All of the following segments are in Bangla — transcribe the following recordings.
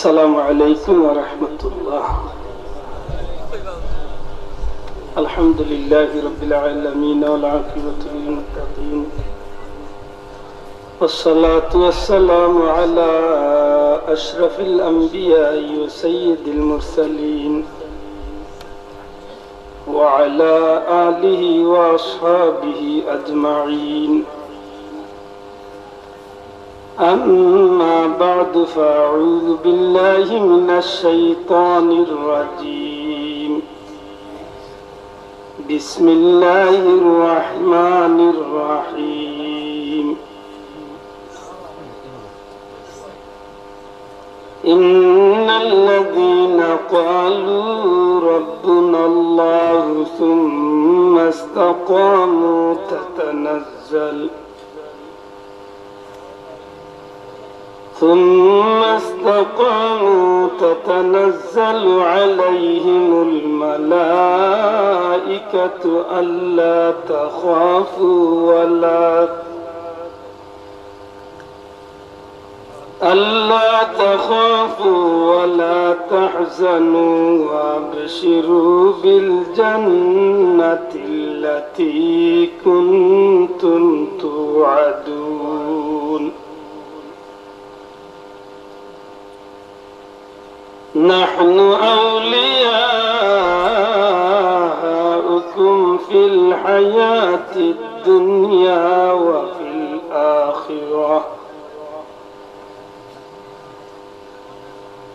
السلام عليكم ورحمة الله. الحمد لله رب العالمين والعاقبة للمتقين والصلاة والسلام على أشرف الأنبياء وسيد المرسلين وعلى آله وأصحابه أجمعين. أما بعد فأعوذ بالله من الشيطان الرجيم. بسم الله الرحمن الرحيم. إن الذين قالوا ربنا الله ثم استقاموا تتنزل عليهم الملائكة ألا تخافوا ولا تحزنوا وابشروا بالجنة التي كنتم توعدون. نحن أولياؤكم في الحياة الدنيا وفي الآخرة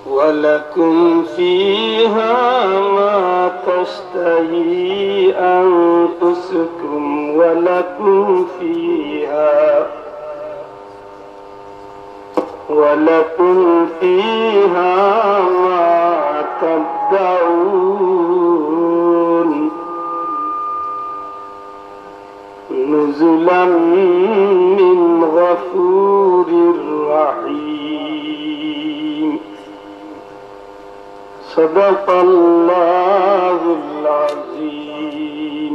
ولكم فيها ما تشتهي أنفسكم ولكم فيها ما تدعون نزلا من غفور رحيم. صدق الله العظيم.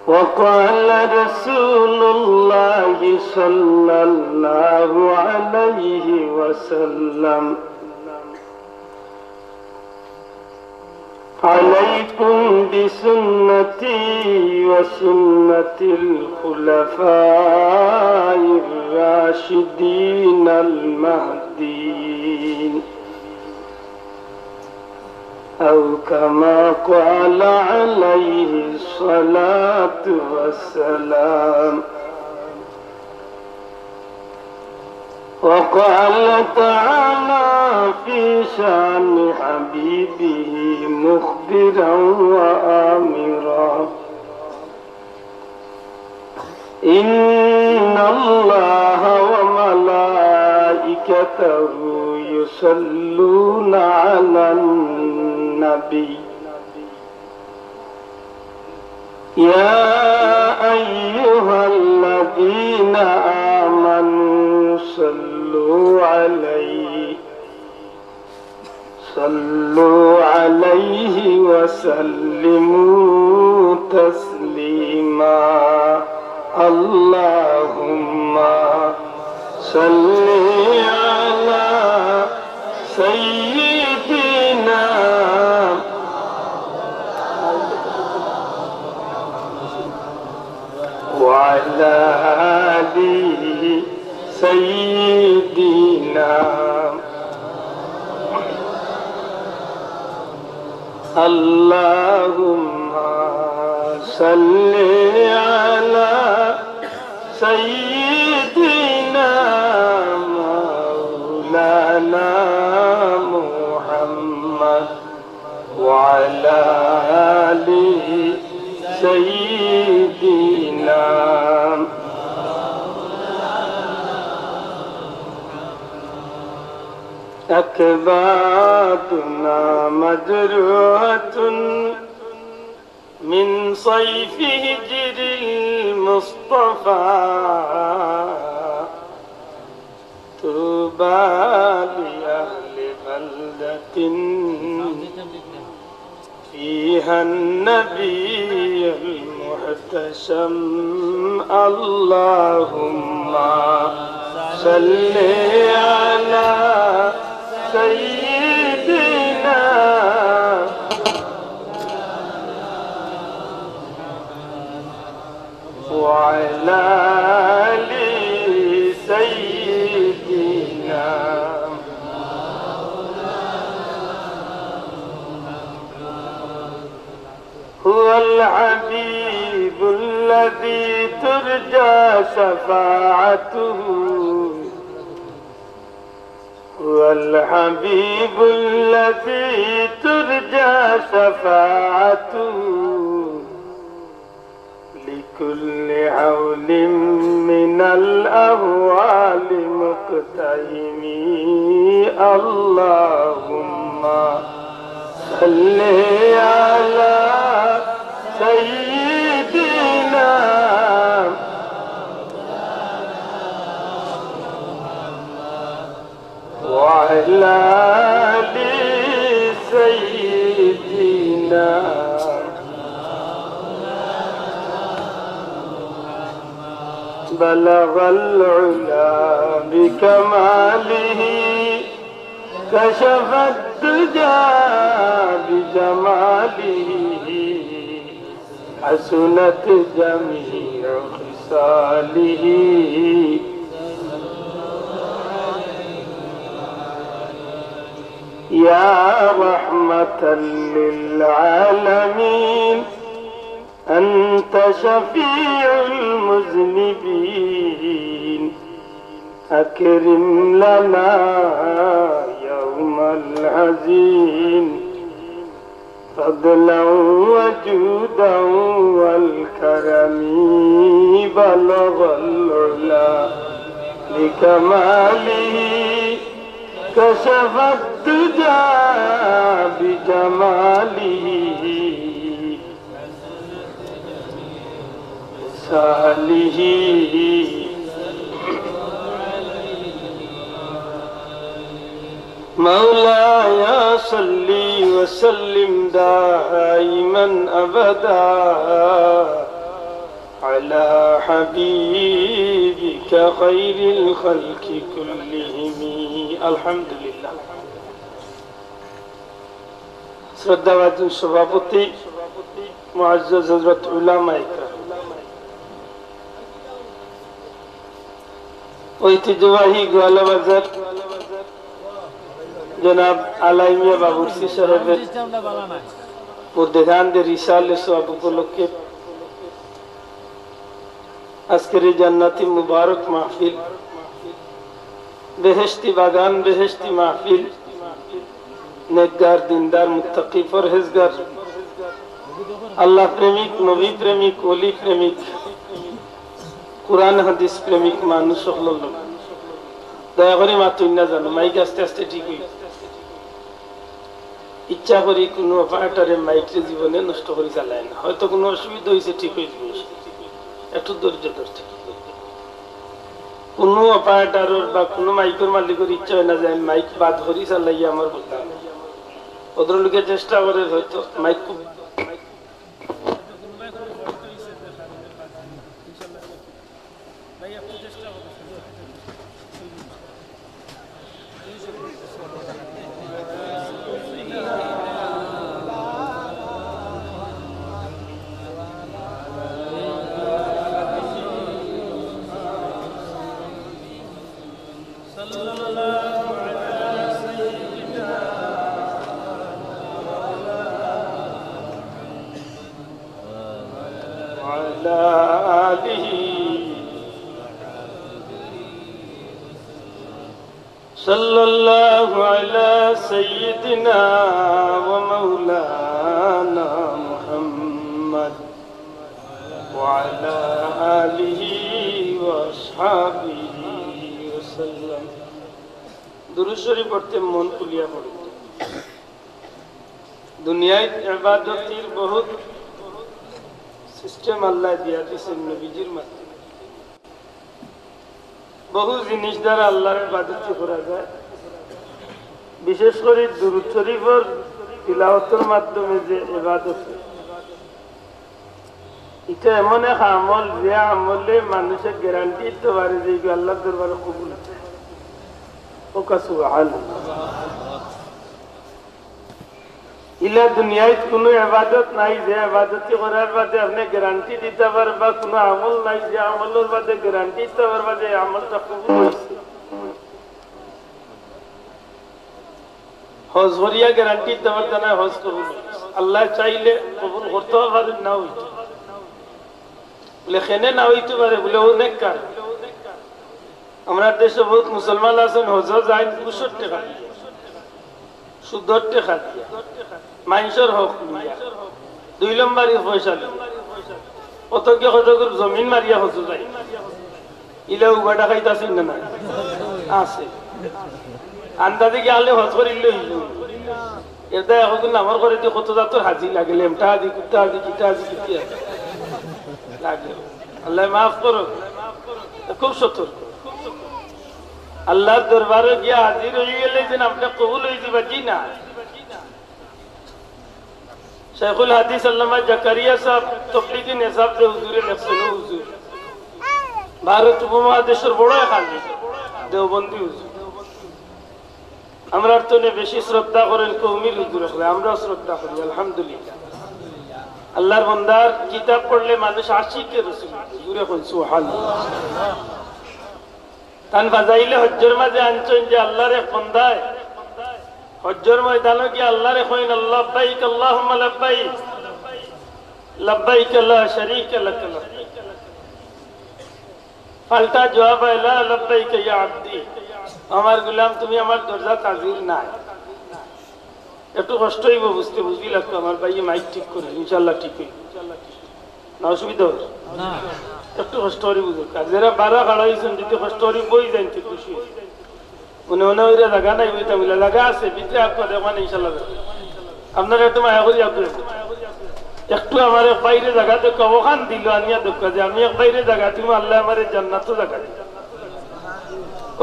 وقال رسول الله صلى الله عليه وسلم: عليكم بسنتي وسنة الخلفاء الراشدين المهديين، أو كما قال عليه الصلاة والسلام. وقال تعالى في شأن حبيبه مخبرا وآمرا: إن الله وملائكته يصلون على النبي يا أيها الذين آمنوا صلوا عليه وسلموا تسليما. اللهم صل على سيدنا وعلى آل سيدنا. اللهم صل على سيدنا مولانا محمد وعلى آل سيدنا. أكبادنا مجروحة من صيف هجر المصطفى، طوبى لأهل بلدة فيها النبي المحتشم. اللهم صل على سيدنا وعلى آل سيدنا هو الحبيب الذي ترجى شفاعته هو الحبيب الذي ترجى شفاعته لكل حول من الأهوال مقتحم اللهم صل على سيدنا وعلى آل سيدنا بلغ العلا بكماله كشف الدجى بجماله حسنت جميع خصاله يا رحمة للعالمين أنت شفيع المذنبين أكرم لنا يوم الحزين فضلا وجودا والكرم بلغ العلا بكماله كشف الدجى بجماله صالح مولاي صل وسلم دائما أبدا على حبيبك خير الخلق كلهم الحمد لله শ্রদ্ধাভাজন সভাপতি মুআজ্জাজ হযরত উলামা ইকরাম ঐতিহ্যবাহী গোয়ালা বাজার জনাব আলাইমিয়া বাবুরসি সাহেবের মুদ্দেগানদের রিসালে সওয়াব উপলক্ষে আজকের এই জান্নাতি মুবারক মাহফিল বেহেশতি বাগান বেহেশতি মাহফিল নেককার দিনদার মুত্তাকি পরহেজগার আল্লাহ প্রেমিক নবী প্রেমিক ওলি প্রেমিক কুরআন হাদিস প্রেমিক মানুষ সকল লোক দয়া করে মাতুই না জানো মাইক আস্তে আস্তে ঠিক হই ইচ্ছা করি কোনো অপারেটরে মাইকরে জীবনে নষ্ট করে চালায় না হয়তো কোনো অসুবিধা হয়েছে ঠিক হয়ে যাবে একটু ধৈর্য ধরতে কোনো অপারেটরের বা কোনো মাইকের মালিকের ইচ্ছা হয় না যে আমি মাইক বাদ করি চালাই আমার বলতাম ওদের লোকে চেষ্টা করে হয়তো মাইক খুব صلى الله على سيدنا ومولانا محمد وعلى آله وأصحابه وسلم درود شریف পড়তে মন খুলিয়া পড়ে দুনিয়ায় ইবাদতের বহুত সিস্টেম আল্লাহ দিয়া দিয়েছেন নবীজির মাধ্যমে বহু জিনিস দ্বারা আল্লাহর ইবাদত করা যায় বিশেষ করে দুরূদ শরীফের তিলাওয়াতের মাধ্যমে যে ইবাদত এটা এমন এক আমল যে আমলে মানুষের গ্যারান্টি দিতে পারে যে আল্লাহ দরবারে কবুল আছে। ইলা দুনিয়ায় কোনো ইবাদত নাই যে ইবাদতি করার বাদে আপনি গ্যারান্টি দিতে পারবা, কোনো আমল নাই যে আমলের বাদে গ্যারান্টি দিতে পারবা যে আমলটা কবুল হয়েছে। হজ ভরিয়া গ্যারান্টি দিতে পারত না হজ কবুল, আল্লাহ চাইলে কবুল করতে পারে, না হইতে বলে খেনে না হইতে পারে বলে অনেক কার। আমরা দেশে বহুত মুসলমান আছেন হজ যায় ৬৫ টাকা সুদর টাকা দিয়া মানুষের হক নিয়া ২ নম্বরই পয়সা কতকে কতগুলো জমিন মারিয়া হজ যায়। ইলা উগাটা খাইতাছি না না আছে আন্দাজে গেলে হজ করিলে হইল এটা এখন আমার ঘরে দিয়ে কত জাতর হাজি লাগে, লেমটা হাজি, কুত্তা হাজি, কিটা হাজি, কিটি লাগে। আল্লাহ মাফ করো, খুব সতর্ক। আল্লাহর দরবারে গিয়ে হাজির হয়ে গেলে যে আপনি কবুল হয়ে যাবে জি না। শেখুল হাদিস আল্লামা জাকারিয়া সাহেব তবলিগি নিসাব যে হুজুরে লেখছেন, হুজুর ভারত উপমহাদেশের বড় এক আলিম দেওবন্দি হুজুর। আমরা তো বেশি শ্রদ্ধা করেন কৌমির হুজুর, আমরাও শ্রদ্ধা করি আলহামদুলিল্লাহ। আল্লাহর বান্দার কিতাব পড়লে মানুষ আশিকে রাসূল হুজুরে কই সুবহানাল্লাহ। তান বাজাইলে হজ্জের মাঝে আনছেন যে আল্লাহর এক বান্দায় হজ্জের ময়দানে গিয়ে আল্লাহরে কইন লাব্বাইক আল্লাহুম্মা লাব্বাইক লাব্বাইক লা শারীকা লাক লাব্বাইক, পাল্টা জবাব লা লাব্বাইক ইয়া আবদি, আমার গোলাম তুমি আমার দরজা হাজির নাই। একটু কষ্ট হইব বুঝতে, বুঝবি লাগতো আমার ভাই মাইক ঠিক করে ইনশাআল্লাহ ঠিক হইব না, অসুবিধা হবে না, একটু কষ্ট করি বুঝো। যারা বারা খাড়াইছেন যদি কষ্ট করি বই যাই খুশি মনে মনে ওই জায়গা নাই, ওইটা মিলে জায়গা আছে ভিতরে আপনার দেখবেন ইনশাআল্লাহ। আপনারা একটু মায়া করি একটু আমার এক বাইরে জায়গা দেখো ওখান দিল আনিয়া দেখো যে আমি এক বাইরে জায়গা তুমি আল্লাহ আমার জান্নাত জায়গা দিল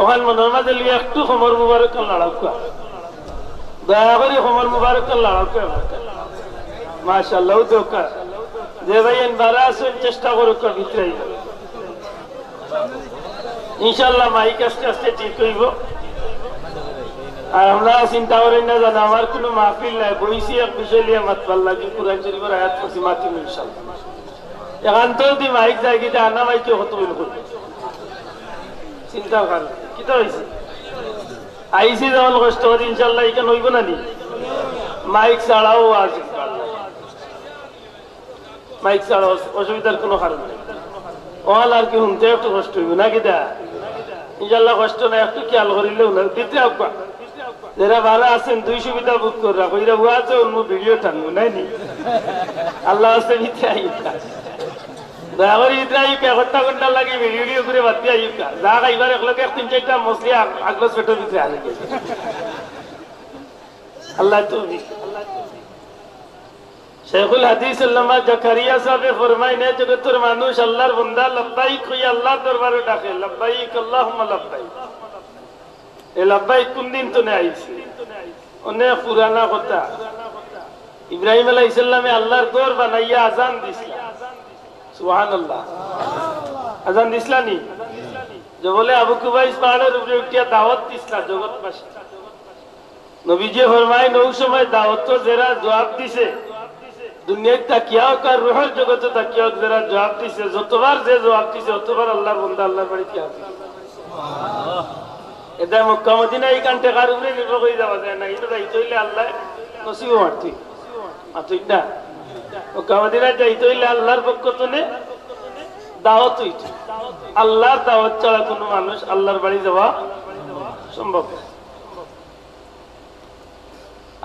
ওখান মনের মাঝে লিয়ে একটু সমর মুবারক লড়াও দয়া করি সমর মুবারক লড়াও মাশাআল্লাহ দোকা যে ভাই বারা আসেন চেষ্টা করুক ভিতরে ইনশাআল্লাহ মাইক আস্তে আস্তে ঠিক হইব। আর আমরা চিন্তা করি না জানো আমার কোনো মাহফিল নাই, বইছি এক বিষয় নিয়ে মাতবার লাগে কুরআন শরীফের আয়াত পড়ছি মাতিম ইনশাআল্লাহ। এখান তো যদি মাইক যায় গিয়ে আনা মাইকে হতো বলে করবে চিন্তা কর কিতা হয়েছে আইসি যেমন কষ্ট করি ইনশাআল্লাহ এখানে হইব না নি মাইক ছাড়াও আছে, মাইক ছাড়াও অসুবিধার কোনো কারণ নেই। ওয়াল আর কি শুনতে একটু কষ্ট হইব না কিতা ইনশাআল্লাহ কষ্ট নাই, একটু খেয়াল করিলেও না দিতে আপা যারা ভালো আছেন 2 সুবিধা বুক করে রাখো, এরা আছে অন্য ভিডিও টানবো নাই নি আল্লাহ আছে ভিতরে আইকা দয়া করে ভিতরে আইকা 1 ঘন্টা লাগে ভিডিও করে বাদ দিয়ে আইকা যা খাইবার একলগে 3-4টা মছলি আগলা পেটের ভিতরে আনে আল্লাহ তৌফিক। শেখুল হাদিস আল্লামা জাকারিয়া সাহেব ফরমাইনে জগতের মানুষ আল্লাহর বান্দা লব্বাইক কই আল্লাহর দরবারে ডাকে লব্বাইক আল্লাহুম্মা লব্বাইক। এই লব্বাইক কোন দিন তো নেই আইছে অনেক পুরানা কথা। ইব্রাহিম আলাইহিস সালামে আল্লাহর ঘর বানাইয়া আযান দিছিল, সুবহানাল্লাহ আযান দিছলানি যে বলে আবু কুবাইস পাহাড়ের উপরে উঠিয়া দাওয়াত দিছিল জগৎবাসী। নবীজি ফরমায় ওই সময় দাওয়াত তো যারা জবাব দিছে দুনিয়ায় তাকিয়াও কার রুহের জগতে তাকিয়াও যারা জবাব দিছে, যতবার যে জবাব দিছে ততবার আল্লাহর বান্দা আল্লাহর বাড়িতে হাজির। এটা মক্কা মদিনা এই কান্টে কার উপরে নির্ভর করে যাওয়া যায় না, এটা যাইতে হইলে আল্লাহ নসিব মারতি ঠিক না। মক্কা মদিনায় যাইতে হইলে আল্লাহর পক্ষ থেকে দাওয়াত হইছে, আল্লাহর দাওয়াত ছাড়া কোনো মানুষ আল্লাহর বাড়ি যাওয়া সম্ভব না।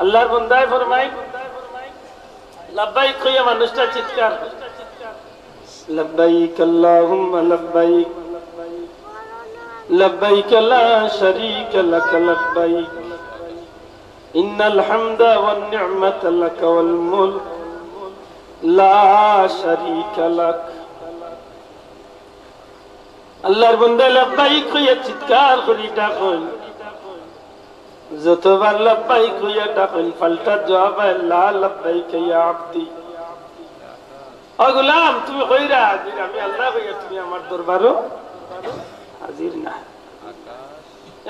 আল্লাহর বান্দায় ফরমায় লব্বাইক কইয়া মানুষটা চিৎকার লব্বাইক আল্লাহুম্মা লব্বাইক লব্বাইক লা শারীকা লাক লব্বাইক ইন্নাল হামদা ওয়ান নি'মাতা লাক ওয়াল মুলক লা শারীকা লাক। আল্লাহর বান্দা লব্বাইক কইয়া চিৎকার করি ডাকল, যতবার লব্বাইক হইয়া ডাকেন পাল্টা জবাব লা লব্বাইক ইয়া আবদি। ও গোলাম তুমি কইরা হাজির, আমি আল্লাহ কইয়া তুমি আমার দরবারও হাজির না।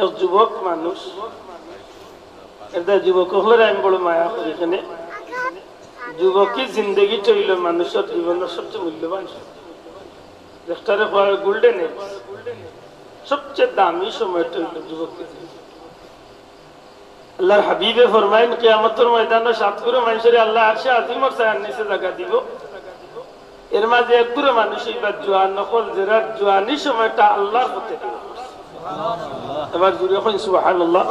এক যুবক মানুষ, এটা যুবক হলে আমি বড় মায়া করি। এখানে যুবকই জিন্দগি চইল মানুষের জীবনের সবচেয়ে মূল্যবান, একটারে গোল্ডেন এজ, সবচেয়ে দামি সময়টা হইল যুবকের। আল্লাহর হাবিবে ফরমাইন কিয়ামতের ময়দানে সাতগুলো মানুষের আল্লাহ আরশে আজিমর ছায়ার নিচে জায়গা দিব। এর মাঝে একগুলো মানুষ এবার জোয়ান নকল জেরার জোয়ানি সময়টা আল্লাহর পথে দিব। এবার জুড়ে এখন সুবহানাল্লাহ।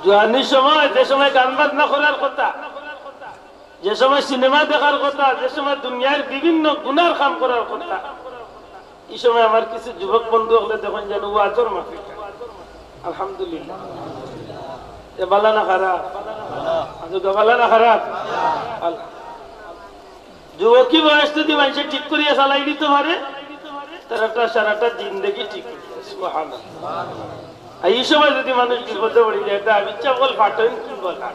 জোয়ানি সময়, যে সময় গান বাজনা করার কথা, যে সময় সিনেমা দেখার কথা, যে সময় দুনিয়ার বিভিন্ন গুনার কাম করার কথা, এই সময় আমার কিছু যুবক বন্ধু হলে দেখুন যেন ওয়াজর মাফিক। আলহামদুলিল্লাহ। এ বালা না খারাপ? বালা না খারাপ? যুবকী বয়স যদি মানুষে ঠিক করিয়া চালাই দিতে পারে, তারা সারাটা জিন্দগি ঠিক করবে। সুবহানাল্লাহ। এই সময় যদি মানুষ বিপদে পড়ে যায়, এটা ইচ্ছা বল ফাটেন কি বলা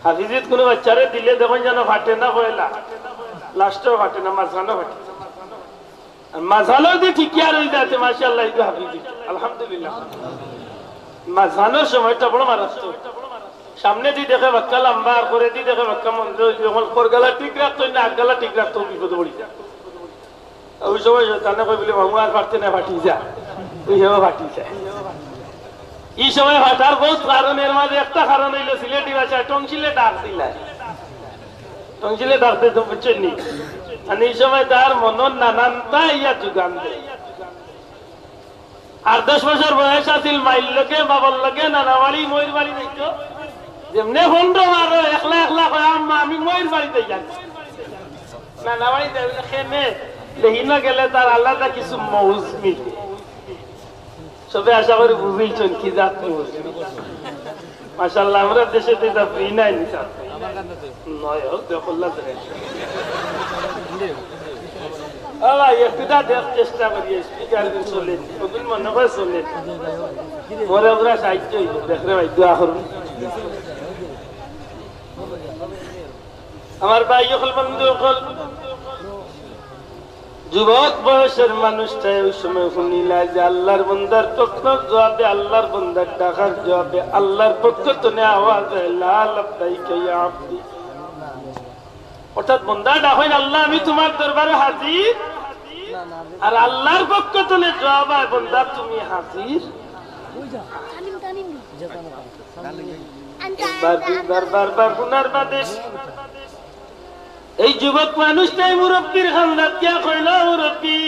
হাফিজিত কোনো বাচ্চারে দিলে দেখুন যেন ফাটে না, কয়লা লাস্টেও ফাটে না, মাঝখানেও ফাটে। মাঝখানেও যদি ঠিকই আর হয়ে যাচ্ছে মাশাআল্লাহ, এই হাফিজিত আলহামদুলিল্লাহ। মাঝখানের সময়টা বড় মারাত্মক। সামনে দিয়ে দেখে বাক্কা লম্বা, আর করে দিয়ে দেখে বাক্কা মন্দির, যখন করগালা ঠিক রাখতো না আগগালা ঠিক রাখতো, বিপদে পড়ি যায়। ওই সময় তানে কই বলে মামু আর ফাটতে না, ফাটি যায়, ওই সময় ফাটি যায়। এই সময় ফাটার বহুত কারণের মাঝে একটা কারণ হইল সিলেটি ভাষায় টংশিলে ডাক দিলা। টংশিলে ডাকতে তো বুঝছেন নি। আর এই সময় তার মনন নানানটা ইয়া যোগান দেয়। 8-10 বছর বয়স আছিল, মাইল লোকে বাবার লোকে নানা বাড়ি ময়ূর বাড়ি যাইতো। যেমনি 15 মারো একলা একলা কয় আম্মা আমি ময়ূর বাড়িতে যাই, নানা বাড়ি যাইলে খেনে দেখিনা গেলে তার আলাদা কিছু মৌজ মিলে। সবে আশা করি বুঝেছেন কি জাত মৌজ। মাশাআল্লাহ আমরা দেশে তো এটা ফ্রি নাই নিছা নয় হোক দেখল্লা ধরে। একটুটা দেখ চেষ্টা করি স্পিকার চলেন, ওগুলো মনে করে চলেন, মরে ওরা সাহায্য হইব। দেখরে ভাই দোয়া করুন। আমার ভাই হল বন্ধু হল যুবক বয়সের মানুষটা ওই সময় শুনিলা যে আল্লাহর বন্দার পক্ষ জবাবে, আল্লাহর বন্দার ডাকার জবাবে আল্লাহর পক্ষ তো আওয়াজ হয় লা লাব্বাইকা ইয়া আব্দি। অর্থাৎ বন্দা ডাকেন আল্লাহ আমি তোমার দরবারে হাজির, আর আল্লাহর পক্ষ তো জবাব হয় বন্দা তুমি হাজির। বারবার গুনার বাদে এই যুবক মানুষটাই মুরব্বীর খান্দাত গিয়া কইল, মুরব্বী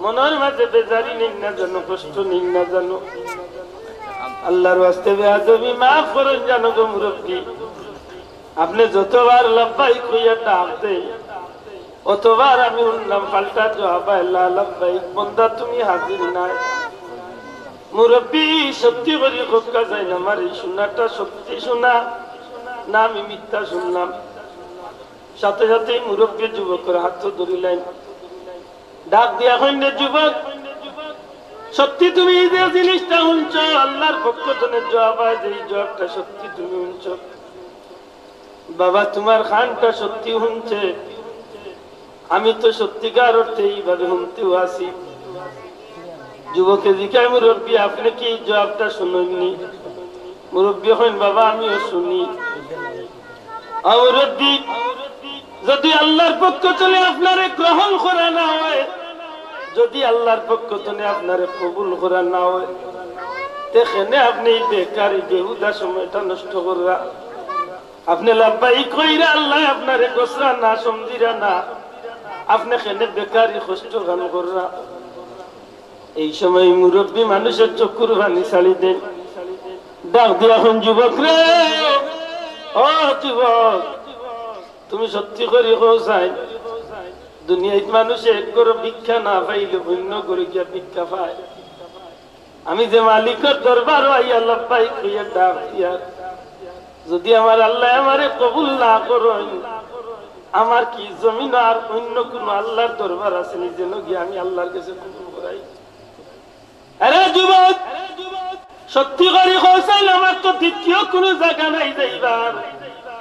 মনের মাঝে বেজারি নেই না জানো, কষ্ট নেই না জানো, আল্লাহর ওয়াস্তে বেয়াদবি মাফ করেন জানো গো মুরব্বী। আপনি যতবার লাব্বাইক কইয়া ডাক দেই, অতবার আমি উনলাম পাল্টা জবাব লা লাব্বাইক, বন্দা তুমি হাজির নাই। মুরব্বী সত্যি করে খোকা যায় না, আমার এই শোনাটা সত্যি শোনা না আমি মিথ্যা শুনলাম। সাথে সাথে মুরব্বী যুবকের হাত ধরিলেন, ডাক দিয়া কইন যুবক সত্যি তুমি এই যে জিনিসটা শুনছ আল্লাহর পক্ষ থেকে জবাব হয়, যে জবাবটা সত্যি তুমি শুনছ বাবা, তোমার খানটা সত্যি শুনছে, আমি তো সত্যিকার অর্থে এইভাবে শুনতেও আছি। যুবকে জিজ্ঞাসা মুরব্বী আপনি কি জবাবটা শুনেননি? মুরব্বী হইন বাবা আমিও শুনি। মুরব্বী যদি আল্লাহর পক্ষ থেকে আপনারে গ্রহণ করা না হয়, যদি আল্লাহর পক্ষ থেকে আপনারে কবুল করা না হয়, তেখানে আপনি বেকারি বেহুদা সময়টা নষ্ট কররা। আপনি লাব্বাইক কইরা আল্লাহ আপনারে গোসরা না সমজিরা না, আপনি খেনে বেকারি কষ্ট গান কররা। এই সময় মুরব্বী মানুষের চক্ষুর পানি ছাড়ি দেন, ডাক দিয়া এখন যুবক রে, ও যুবক তুমি সত্যি করে চাই দুনিয়ায় মানুষে এক করে ভিক্ষা না পাইলে অন্য করে গিয়া ভিক্ষা পায়। আমি যে মালিকের দরবার আইয়া লাব্বাইক কইয়া ডাক দিয়া, যদি আমার আল্লাহ আমারে কবুল না করেন, আমার কি জমিন আর অন্য কোন আল্লাহর দরবার আছে নি যেন গিয়ে আমি আল্লাহর কাছে কবুল করাই? আরে যুবক সত্যি করে কইছেন আমার তো দ্বিতীয় কোনো জায়গা নাই যাইবার,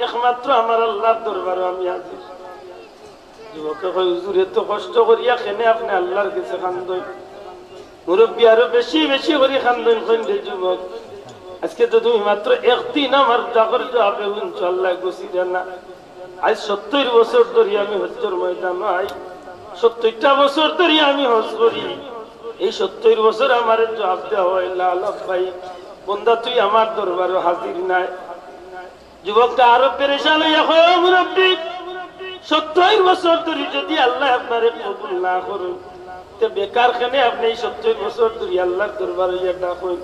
একমাত্র আমার আল্লাহর দরবারে আমি হাজির। যুবকে কই হুজুর এত কষ্ট করিয়া কেনে আপনি আল্লাহর কাছে কান্দই? মুরব্বী আরো বেশি বেশি করে কান্দন কইলে যুবক আজকে তো তুমি মাত্র একদিন আমার ডাকর জবাবে শুনছো আল্লাহ গুছিয়ে না। আজ 70 বছর ধরে আমি হজ্জের ময়দান আই, 70টা বছর ধরে আমি হজ করি। এই 70 বছর আমার জবাব দেওয়া হয় লাভ ভাই বন্দা তুই আমার দরবারে হাজির নাই। যুবকটা আরো পেরেশান হইয়া কয় মুরব্বী 70 বছর ধরে যদি আল্লাহ আপনারে কবুল না করেন তে বেকার কেনে আপনি এই 70 বছর ধরে আল্লাহর দরবারে ডাকুন?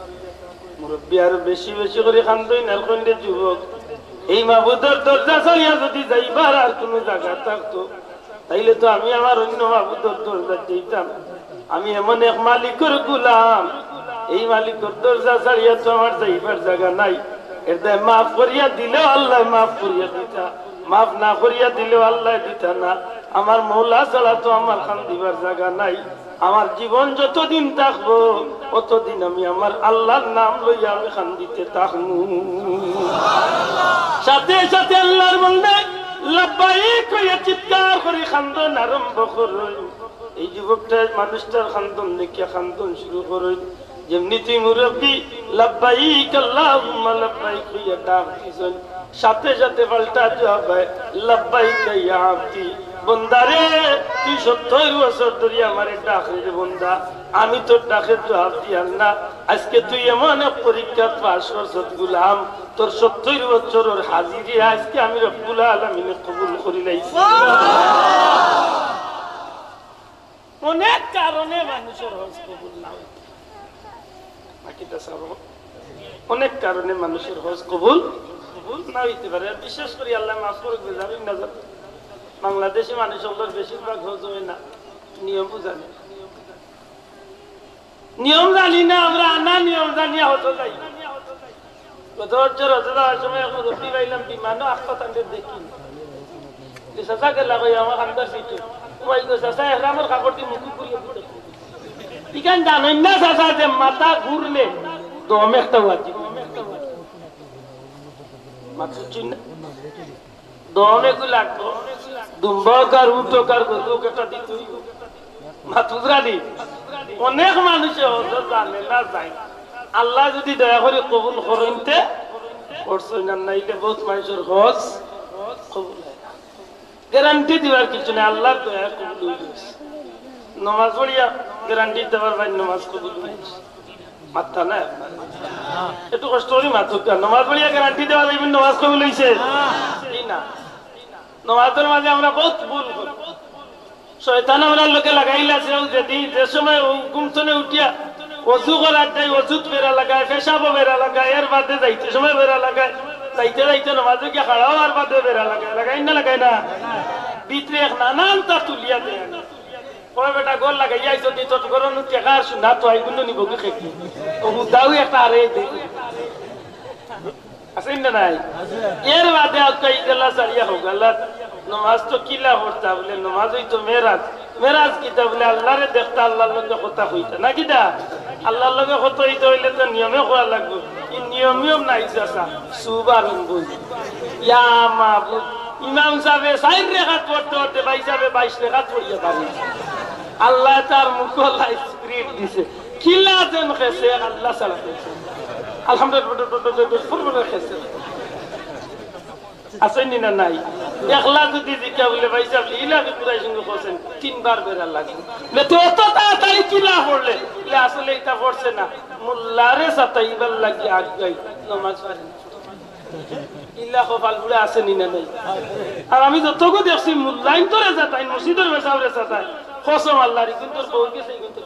মুরব্বী আরো বেশি বেশি করে কান্দই না কইলে যুবক এই মাবুদের দরজা ছাড়িয়া যদি যাইবার আর কোনো জায়গা থাকতো তাইলে তো আমি আমার অন্য মাবুদের দরজা যেতাম। আমি এমন এক মালিকের গোলাম, এই মালিকের দরজা ছাড়িয়া তো আমার যাইবার জায়গা নাই। এর দায় মাফ করিয়া দিলেও আল্লাহ মাফ করিয়া দিতা, মাফ না করিয়া দিলেও আল্লাহ দিতা না। আমার মৌলা ছাড়া তো আমার খান দিবার জায়গা নাই। আমার জীবন যতদিন থাকবো অতদিন আমি আমার আল্লাহর নাম লইয়া আমি খান দিতে থাকবো। সাথে সাথে আল্লাহর বলবে লাব্বাইক কইয়া চিৎকার করে খান্দন আরম্ভ করল। এই যুবকটা মানুষটার খান্দন দেখিয়া খান্দন শুরু করল। যেমনি তুই মুরব্বী লাব্বাইক আল্লাহুম্মা লাব্বাইক কইয়া ডাক দিছেন, সাথে সাথে পাল্টা জবাব হয় লাব্বাইক ইয়া আবদি। বন্দারে তুই 70 বছর ধরে আমারে ডাকে রে বন্দা, আমি তোর ডাকের জবাব দিয়ার না। আজকে তুই এমন এক পরীক্ষা পাস করছত গুলাম, তোর 70 বছরের হাজিরি আজকে আমি রব্বুল আলামিনে কবুল করি লাইছি। অনেক কারণে মানুষের হজ কবুল না হয়, অনেক কারণে মানুষের হজ কবুল না হইতে পারে। বিশেষ করে আল্লাহ মাফ করবে জানেন না, বাংলাদেশে মানুষের বেশিরভাগ হজ হয় না, নিয়ম জানি নিয়ম জানি না। আমরা আনা নিয়ম জানিয়া হতো যাই গত বছর হতে যাওয়ার সময় এখন রুটি পাইলাম বিমানও আস্পাতালে দেখি চাচা গেলা কই আমার কান্দার সিটে ওই গো চাচা আমার কাপড়টি মুখু করিয়ে দিতে ইখান জানেন না চাচা যে মাথা ঘুরলে দম একটা বাজি মাথা চিন্তা দমে গু লাগতো দুম্বকার উঠোকার গরুক একটা দিত মাথুরা দি। অনেক মানুষে হজর জানে না যায়। আল্লাহ যদি দয়া করে কবুল করেনতে করছেন না, নাইলে বহুত মানুষের হজ কবুল হয় না। গ্যারান্টি দিবার কিছু নেই, আল্লাহর দয়া কবুল হয়ে গেছে। নমাজ পড়িয়া গ্যারান্টি দেওয়ার ভাই নমাজ কবুল হয়েছে মাথা না একটু কষ্ট করি মাথুক নমাজ পড়িয়া গ্যারান্টি দেওয়া যাইবে নমাজ কবুল হয়েছে না। নমাজের মাঝে আমরা বহুত ভুল করি। শয়তান আমরা লোকে লাগাইলা যে সময় গুমসনে উঠিয়া অজু করার যাই অজুত বেড়া লাগায়, পেশাবো বেড়া লাগায়, এর বাদে যাইতে সময় বেড়া লাগায়, যাইতে যাইতে নমাজে গিয়া খাড়াও আর বাদে বেড়া লাগায়, লাগাই না লাগায় না ভিতরে এক নানান তা তুলিয়া দেয়। কয় বেটা গোল লাগাই আইসো দি তোর গরম টেকা আর শুনা তো আইগুন নিব কি খেকি ও দাও একটা আরে দেখি আসেন না নাই। এর বাদে আজকাই গেলা সারিয়া হোক আল্লাহ নমাজ তো কিলা করতা বলে নমাজ হইতো মেরাজ, মেরাজ কিতা বলে আল্লাহরে দেখতা আল্লাহর লগে কথা কইতা না কিতা আল্লাহর লগে কথা হইতে হইলে তো নিয়মে করা লাগবে। এই নিয়ম নাই চাচা সুবহান বল ইয়া মাবুদ ইমাম সাহেব 4 রাকাত পড়তে পড়তে ভাই সাহেব 22 রাকাত পড়িয়া পারে। আল্লাহ তার মুখলা স্পিরিট দিছে কিলা যেন খেছে আল্লাহ সালাত আলহামদুলিল্লাহ খেছে আসেনি না নাই। একলা যদি জিকা বলে ভাই সাহেব ইলাকে পুরাই সঙ্গে করছেন 3 বার বেরা লাগবে তো এত তাড়াতাড়ি কিলা পড়লে আসলে এটা পড়ছে না মোল্লারে সাতাইবার লাগি আগাই নামাজ পড়ে ইল্লা কপাল পুরে আসেনি না নাই। আর আমি যতটুকু দেখছি মোল্লাইন তোরে যাতাই মসজিদের বেসাবরে যাতাই কসম আল্লাহর কিন্তু বউ গেছে কিন্তু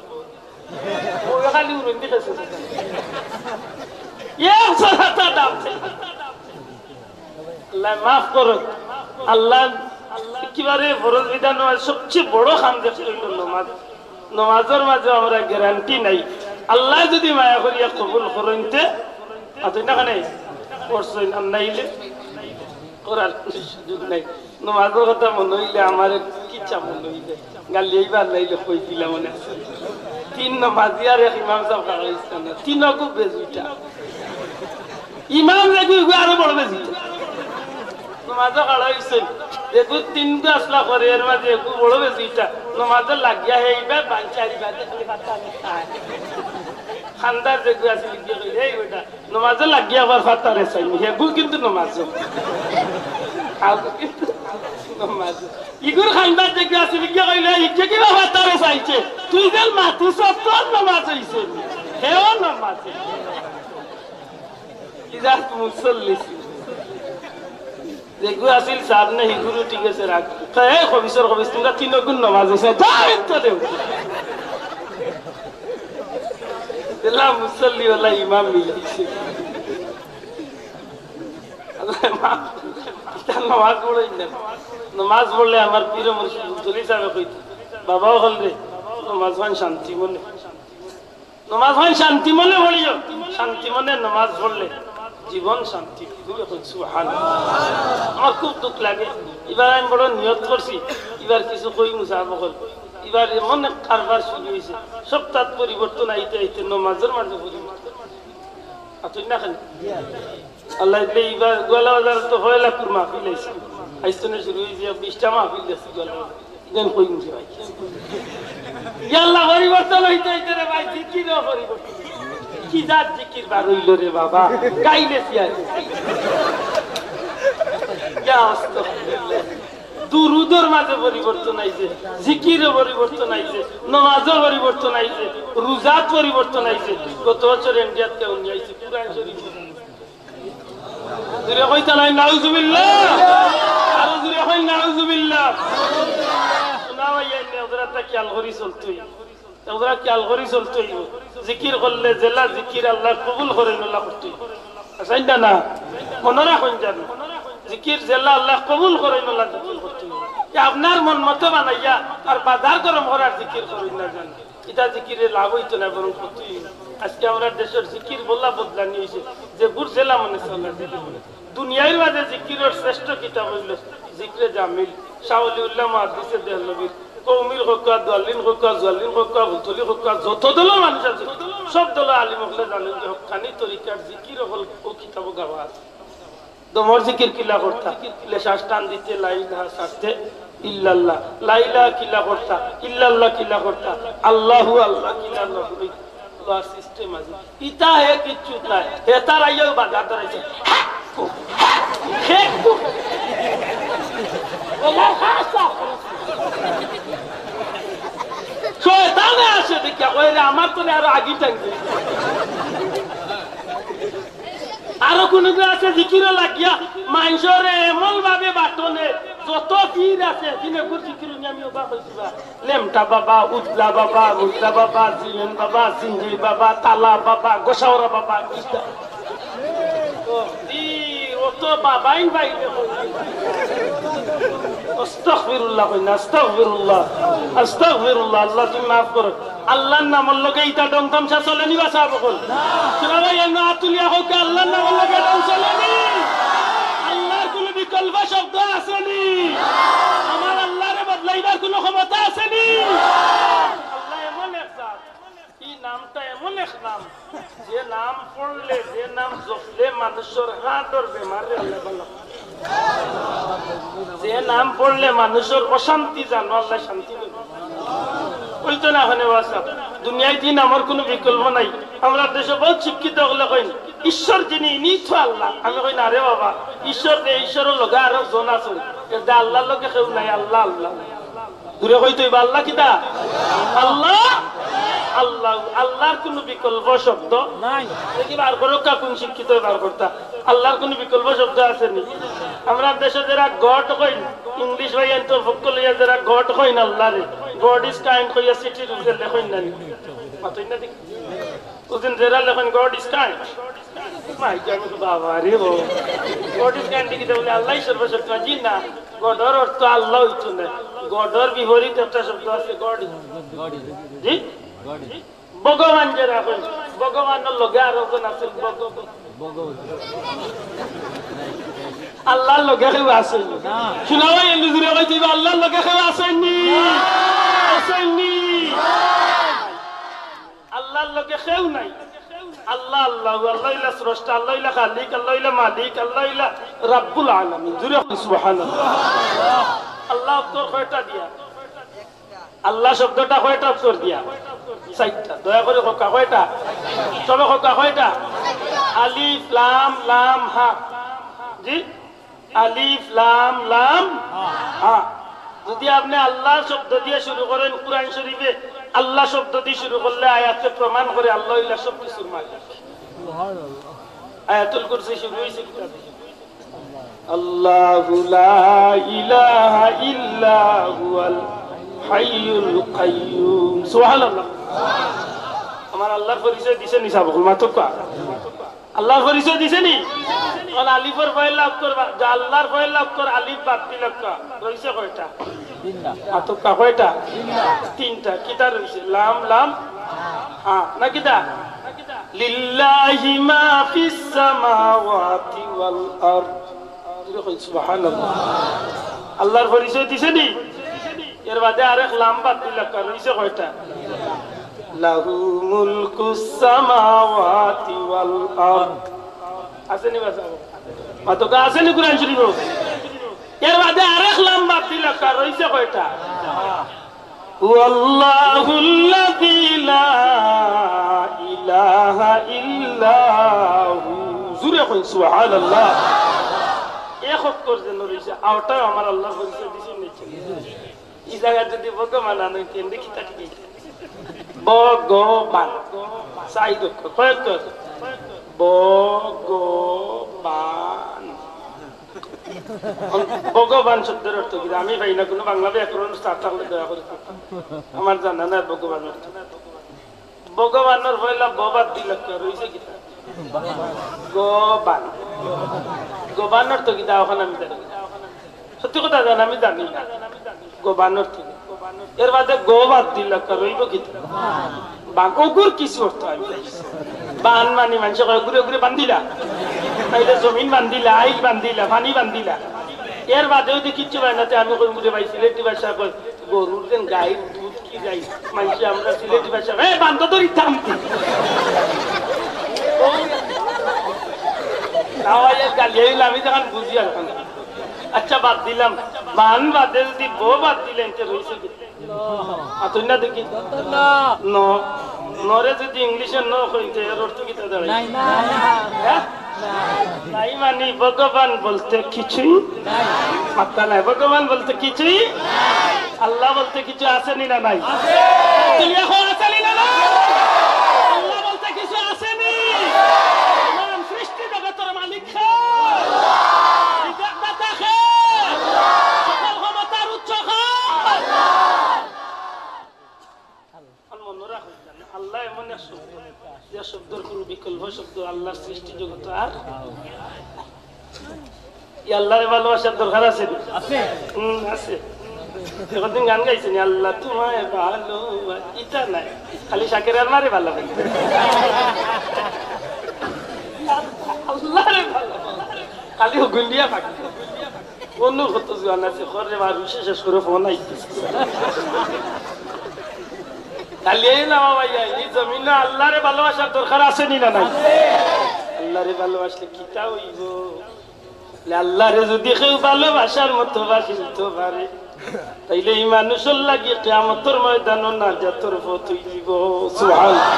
ও খালি উড়ন্তি গেছে এক সালাতা দাম আল্লাহ মাফ করুন। আল্লাহ একেবারে ফরজ বিধান সবচেয়ে বড় খাম দেখে নামাজ। নামাজের মাঝে আমরা গ্যারান্টি নাই। আল্লাহ যদি মায়া করিয়া কবুল করেনতে আপনি না কেন করছেন আর নাইলে করার সুযোগ নাই। নামাজের কথা মনে হইলে আমার কিচ্ছা মনে হইলে গালি এইবার নাইলে কই দিলা মনে আছে 3 নামাজি আর এক ইমাম সাহেব কারা ইসলাম না 3 খুব বেজুইটা ইমাম দেখবি আরো বড় বেজুইটা নমাজ কাড়া হইছে দেখো তিনটা আসলা করে এর মাঝে একটু বড় বেশিটা নমাজ লাগিয়া হেইবা বাঞ্চারি বাদে খালি ভাত খায় খান্দার দেখো আছে লিখিয়ে কই এই বেটা নমাজ লাগিয়া আবার ভাতারে চাই হেগু কিন্তু নমাজ আও কিন্তু নমাজ ইগুর খান্দার দেখো আছে লিখিয়ে কইলে ইকে কি ভাতারে চাইছে তুই গেল মাটি সব তোর নমাজ হইছে হেও নমাজ ইজাত মুসল্লি দেখো আসিল সাহেব না হিগুরু ঠিক আছে রাখ এই খবিসর খবিস তোমরা তিন গুণ নামাজ হইছে যাও তো দেও এলা মুসল্লি ওয়ালা ইমাম মিলাইছে আল্লাহ মা এটা নামাজ পড়ই না নামাজ পড়লে আমার পীর মুর্শিদ জলি সাহেব কইতে বাবাও হল রে নামাজ হয় শান্তি মনে নামাজ হয় শান্তি মনে পড়িও শান্তি মনে নামাজ পড়লে জীবন শান্তি সুবহানাল্লাহ আমার খুব দুঃখ লাগে এবার আমি বড় নিয়ত করছি এবার কিছু কই মুসাফা এবার এমন কারবার শুরু হয়েছে সপ্তাহ পরিবর্তন আইতে আইতে নমাজের মাঝে পরিবর্তন আতুই না খালি আল্লাহ এইবার গোয়ালা বাজার তো হয় লাখুর মাহফিল আইছে আইস্তনে শুরু হয়েছে 20টা মাহফিল আছে গোয়ালা দেন কই মুছে ভাই আল্লাহ পরিবর্তন হইতে হইতে রে ভাই জিকিরও পরিবর্তন কি জাত জিকির বার হইল রে বাবা গাইলেছি আর দুরুদর মাঝে পরিবর্তন আইছে জিকিরও পরিবর্তন আইছে নামাজও পরিবর্তন আইছে রোজাত পরিবর্তন আইছে গত বছর ইন্ডিয়াত কেউ নিয়ে আইছে কুরআন শরীফ জুরে কইতা নাই নাউজুবিল্লাহ আর জুরে কই নাউজুবিল্লাহ শোনা ভাইয়া নেজরাতা খেয়াল করি চলতই ওরা খেয়াল করি চলতই জিকির করলে জেলা জিকির আল্লাহ কবুল করেন আল্লাহ করতে আছেন না মনে রাখুন জানো জিকির জেলা আল্লাহ কবুল করেন আল্লাহ জিকির করতে আপনার মন মতো বানাইয়া আর বাজার গরম করার জিকির করেন না জান এটা জিকিরের লাভ হইতো না বরং করতে আজকে আমরা দেশের জিকির বলা বদলানি হয়েছে যে গুর জেলা মনে চলে দুনিয়ার মাঝে জিকিরের শ্রেষ্ঠ কিতাব হইল জিকরে জামিল শাওলিউল্লাহ মুহাদ্দিসে দেহলবীর কৌমির হকা দোয়ালিন হকা জোয়ালিন হকা ভুতলি হকা যত দল মানুষ আছে সব দল আলিম হকলে জানেন যে হকানি তরিকার জিকির হল ও কিতাব গাওয়া আছে দমর জিকির কিলা করতা লেশাস টান দিতে লাইলা সাথে ইল্লাল্লাহ লাইলা কিলা করতা ইল্লাল্লাহ কিলা করতা আল্লাহু আল্লাহ কিলা আল্লাহ লা সিস্টেম আছে ইতা হে কিচ্ছু নাই হে তার আইও বাগা ধরেছে হে ওলা খাসা শয়তানে আসে দেখা কইলে আমার তো আরো আগি টাঙ্গে আরো কোন আছে জিকির লাগিয়া মানুষের এমন ভাবে বাটনে যত পীর আছে দিনে গুর জিকির আমি ওবা কইছিবা লেমটা বাবা উজলা বাবা মুজলা বাবা জিলেন বাবা সিংহি বাবা তালা বাবা গোসাওরা বাবা কিটা ও দি ও তো বাবাই বাইরে আস্তাগফিরুল্লাহ কইনা আস্তাগফিরুল্লাহ আস্তাগফিরুল্লাহ আল্লাহ তুমি maaf করো আল্লাহর নামের লগে ইটা ডং তামসা চলেনি বাসা বকল শুনা ভাই এমন আতুলিয়া হোক আল্লাহর নামের লগে ডং চলেনি আল্লাহর কোন বিকল্প শব্দ আসেনি আমার আল্লাহরে বদলাইবার কোন ক্ষমতা আসেনি আল্লাহ এমন এক জাত এই নামটা এমন এক নাম যে নাম পড়লে যে নাম জপলে মানুষের হার্টের বেমারে আল্লাহ ভালো যে নাম পড়লে মানুষের অশান্তি জানো আল্লাহ শান্তি দেবে বলতো না ওখানে বাসা দুনিয়ায় দিন আমার কোনো বিকল্প নাই আমরা দেশে বহুত শিক্ষিত হলে কই ঈশ্বর যিনি ইনি তো আল্লাহ আমি কই না রে বাবা ঈশ্বর রে ঈশ্বরের লগে আরো জন আছে এটা আল্লাহর লগে কেউ নাই আল্লাহ আল্লাহ দূরে কই তুই আল্লাহ কিটা আল্লাহ আল্লাহ আল্লাহর কোনো বিকল্প শব্দ নাই দেখি বার করো কাকুন শিক্ষিত বার করতা আল্লাহর কোনো বিকল্প শব্দ আছে নি আমরা দেশে যারা গড কই ইংলিশ ভাই তো ফক্ক লইয়া যারা গড কই না আল্লাহরে গড ইজ কাইন্ড কইয়া সিটি রুজে লেখেন না মাতই না দেখি ওদিন যারা লেখেন গড ইজ কাইন্ড মাই জানি তো বাবা রে ও গড ইজ কাইন্ড কি বলে আল্লাহ সর্বশক্তিমান না গডর অর্থ আল্লাহ হইতো না গডর বিপরীত একটা শব্দ আছে গড জি ভগবান যে রাখেন ভগবানের লগে আর ওজন আছে আল্লাহর লগে কেউ আছে শোনা ভাই এমনি জুড়ে কইতে আল্লাহর লগে কেউ আসেননি আসেননি আল্লাহর লগে কেউ নাই আল্লাহ আল্লাহ আল্লাহ ইলা স্রষ্টা আল্লাহ ইলা খালিক আল্লাহ ইলা মালিক আল্লাহ ইলা রাব্বুল আলামিন। জোরে সুবহানাল্লাহ। আল্লাহ উত্তর কয়টা দিয়া? আল্লাহ শব্দটা কয়টা উত্তর দিয়া? চারটা। দয়া করে ককা কয়টা? সবে ককা কয়টা? আলিফ লাম লাম হা। জি, আলিফ লাম লাম হা। যদি আপনি আল্লাহ শব্দ দিয়ে শুরু করেন কুরআন শরীফে, আল্লাহ শব্দ দিয়ে শুরু করলে আয়াতে প্রমাণ করে আল্লাহ ইলা সব কিছুর মালিক। সুবহানাল্লাহ। আয়াতুল কুরসি শুরু হইছে কিতাব থেকে। আল্লাহু লা ইলাহা ইল্লা হুয়াল হাইয়ুল কাইয়্যুম। সুবহানাল্লাহ। আমার আল্লাহর পরিচয় দিছেন নি সাবকুল মাতকা? আল্লাহর পরিচয় দিছেনি? আর আলিফের পয়লা অক্ষর যা আল্লাহর পয়লা অক্ষর আলিফ বাদ দিলে রইছে কয়টা? তিনটা। মাতকা কয়টা? তিনটা। কিটা রইছে? লাম লাম হ্যাঁ না কিটা? লিল্লাহি মা ফিস সামাওয়াতি ওয়াল আরদ। সুবহানাল্লাহ। আল্লাহর পরিচয় দিছেনি? এর বাদে আরেক লাম বাদ দিলে রইছে কয়টা? লাহু মুলকুস সামাওয়াতি ওয়াল আরদ। আসেনি বাসাবো মাতকা? আসেনি কুরআন শরীফ? এর বাদে আরেক লাম বাদ দিলে রইছে কয়টা? ওয়াল্লাহুল্লাযী লা ইলাহা ইল্লা হু। জোরে কই সুবহানাল্লাহ। এক অক্ষর যেন রইছে, আওটাও আমার আল্লাহর পরিচয় দিছেন নিচে। এই জায়গা যদি ভগবান আনো কেন্দ্রে কি থাকে? ভগবান সাইদ অক্ষর কয় অক্ষর? ভগবান। ভগবান শব্দের অর্থ কি? আমি ভাই না কোনো বাংলা ব্যাকরণ স্টার থাকলে দয়া করে আমার জানা না ভগবান অর্থ। ভগবানের পয়লা বাদ দিল রয়েছে কি? গোবান। গোবান অর্থ কি? ওখানে আমি জানি, সত্যি কথা জানি আমি জানি না গোবান অর্থ। এর বাদে গো বাদ দিল রইব কি? বান। অগুর কিছু অর্থ আমি বান মানি মানুষ ঘুরে ঘুরে বান্ধিলা, তাইলে জমিন বান্ধিলা, আইল বান্ধিলা, পানি বান্ধিলা। এর বাদেও যে কিচ্ছু পাই না। আমি ঘুরে পাই সিলেটি ভাষা গরুর যেন গায়ের দুধ কি গাই মানুষ আমরা সিলেটি ভাষা বান্ধ ধরি থামতি গালি আমি যখন বুঝি আর। আচ্ছা বাদ দিলাম বান বাদে যদি বো বাদ দিলেন রয়েছে কি? না দেখি নরে যদি ইংলিশে ন কইতে এর অর্থ কি দাঁড়ায়? নাই মানে ভগবান বলতে কিছুই মাত্রা নাই। ভগবান বলতে কিছুই, আল্লাহ বলতে কিছু আসেনি না নাই? তুমি এখন আসেনি না নাই? আল্লাহ বলতে কিছু আসেনি। সৃষ্টি জগতের মালিক আল্লাহ এমন এক শব্দ যে শব্দের কোন বিকল্প শব্দ আল্লাহর সৃষ্টি জগৎ আর আল্লাহরে ভালোবাসার দরকার আছে? আছে। এখন গান গাইছেন আল্লাহ তোমায় ভালো, ইটা নাই খালি শাকের আর মারে ভালো আল্লাহরে ভালো খালি গুন্ডিয়া পাখি অন্য কত গান আছে ঘরে বা বিশেষ করে ফোন আইতেছে খালি এই না ভাইয়া এই জমিনে আল্লাহরে ভালোবাসার দরকার আছে নি না নাই? আল্লাহরে ভালোবাসলে কিটা হইব? আল্লাহরে যদি কেউ ভালোবাসার মতো বাসিতে পারে তাইলে এই মানুষের লাগি কিয়ামতের ময়দানও নাজাতের পথ হইব। সুবহানাল্লাহ।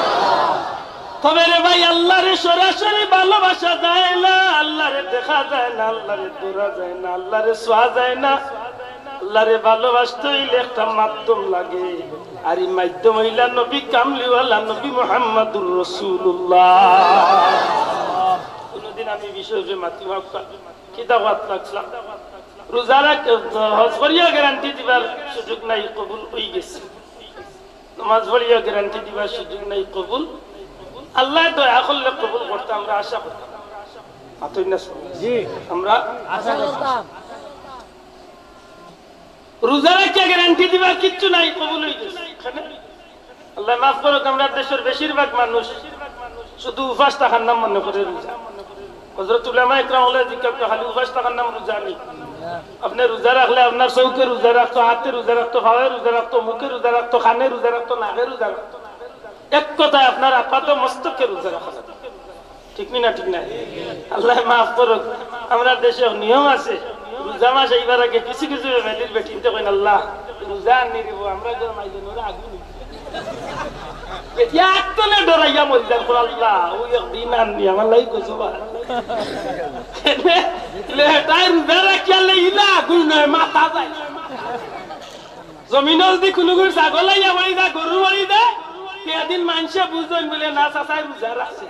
তবে রে ভাই আল্লাহরে সরাসরি ভালোবাসা যায় না, আল্লাহরে দেখা যায় না, আল্লাহরে দৌড়া যায় না, আল্লাহরে ছোঁয়া যায় না। আল্লাহরে ভালোবাসতে হইলে একটা মাধ্যম লাগে, আর এই মাধ্যম হইলা নবী কামলিওয়ালা নবী মুহাম্মদুর রাসূলুল্লাহ। কোনদিন আমি বিষয়ে মাতি কি দাওয়াত রাখলাম, রোজা হজ করিয়া গ্যারান্টি দিবার সুযোগ নাই, কবুল হয়ে গেছে। নামাজ পড়িয়া গ্যারান্টি দিবার সুযোগ নাই, কবুল আল্লাহ দয়া করলে কবুল করতে আমরা আশা করতাম। আমরা আশা করতাম। রোজা রাখিয়া গ্যারান্টি দিবার কিচ্ছু নাই, কবুল হয়ে গেছে। আল্লাহ মাফ করুক, আমরা দেশের বেশিরভাগ মানুষ শুধু উপাস থাকার নাম মনে করে রোজা। হযরত উলামা ইকরাম হলে জিজ্ঞাসা খালি উপাস থাকার নাম রোজা নেই। আপনি রোজা রাখলে আপনার চৌকে রোজা রাখতো, হাতে রোজা রাখতো, পায়ে রোজা রাখতো, মুখে রোজা রাখতো, কানে রোজা রাখতো, নাকে রোজা রাখতো। এক কথায় আপনার আপাত মস্তকে রোজা রাখা যাবে। ঠিক না ঠিক না আল্লাহ মাফ করুক আমরা দেশে নিয়ম আছে রোজা মাস এইবার আগে কিছু কিছু ফ্যামিলির বেটিনতে কইন আল্লাহ রোজা আনি দিব আমরা তো মাইজন ওরা আগুন বেটিয়া আত্মনে ডরাইয়া মরি যান কোন আল্লাহ ওই একদিন আননি আমার লাই কইবা লে তাই রোজা রাখিয়া লইলা আগুন নয় মাথা যায় জমিনর দি কোনো গুর ছাগল আইয়া মারি দা গরু মারি দা সেদিন মানুষে বুঝবেন বলে না চাচাই রোজা রাখছে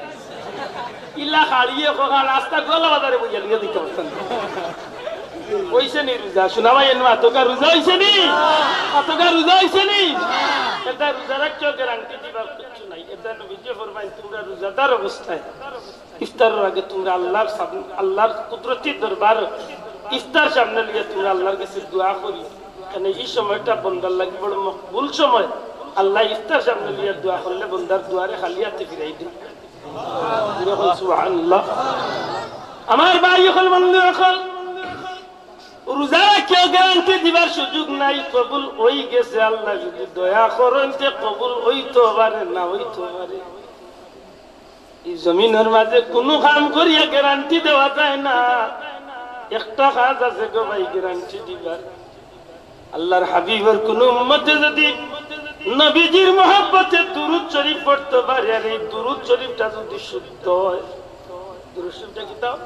ইল্লা খাড়িয়ে খোকা রাস্তা গলা বাজারে বুঝে নিয়ে দিতে পারতেন হইছে নি রোজা শোনা ভাই এনো আতকা রোজা হইছে নি আতকা রোজা হইছে নি এটা রোজা রাখছো গ্যারান্টি দিবার কিছু নাই এটা নবীজি ফরমায় তোমরা রোজাদার অবস্থায় ইফতারের আগে তোমরা আল্লাহর কুদরতি দরবার ইফতার সামনে নিয়ে তোমরা আল্লাহর কাছে দোয়া করি কারণ এই সময়টা বন্দার লাগি বড় মকবুল সময় আল্লাহ ইফতার সামনে নিয়ে দোয়া করলে বন্দার দুয়ারে খালি হাতে ফিরাই দিন সুবহানাল্লাহ আমার ভাই হল বন্ধু হল রোজা কেউ গ্যারান্টি দিবার সুযোগ নাই কবুল হই গেছে আল্লাহ যদি দয়া করেন তে কবুল হইতো পারে না হইতো পারে এই জমিনের মাঝে কোনো কাম করিয়া গ্যারান্টি দেওয়া যায় না একটা কাজ আছে গো ভাই গ্যারান্টি দিবার আল্লাহর হাবিবের কোন উম্মতে যদি নবীজির মহব্বতে দুরূদ শরীফ পড়তে পারে আর এই দুরূদ শরীফটা যদি শুদ্ধ হয় দুরূদ শরীফটা কি তাও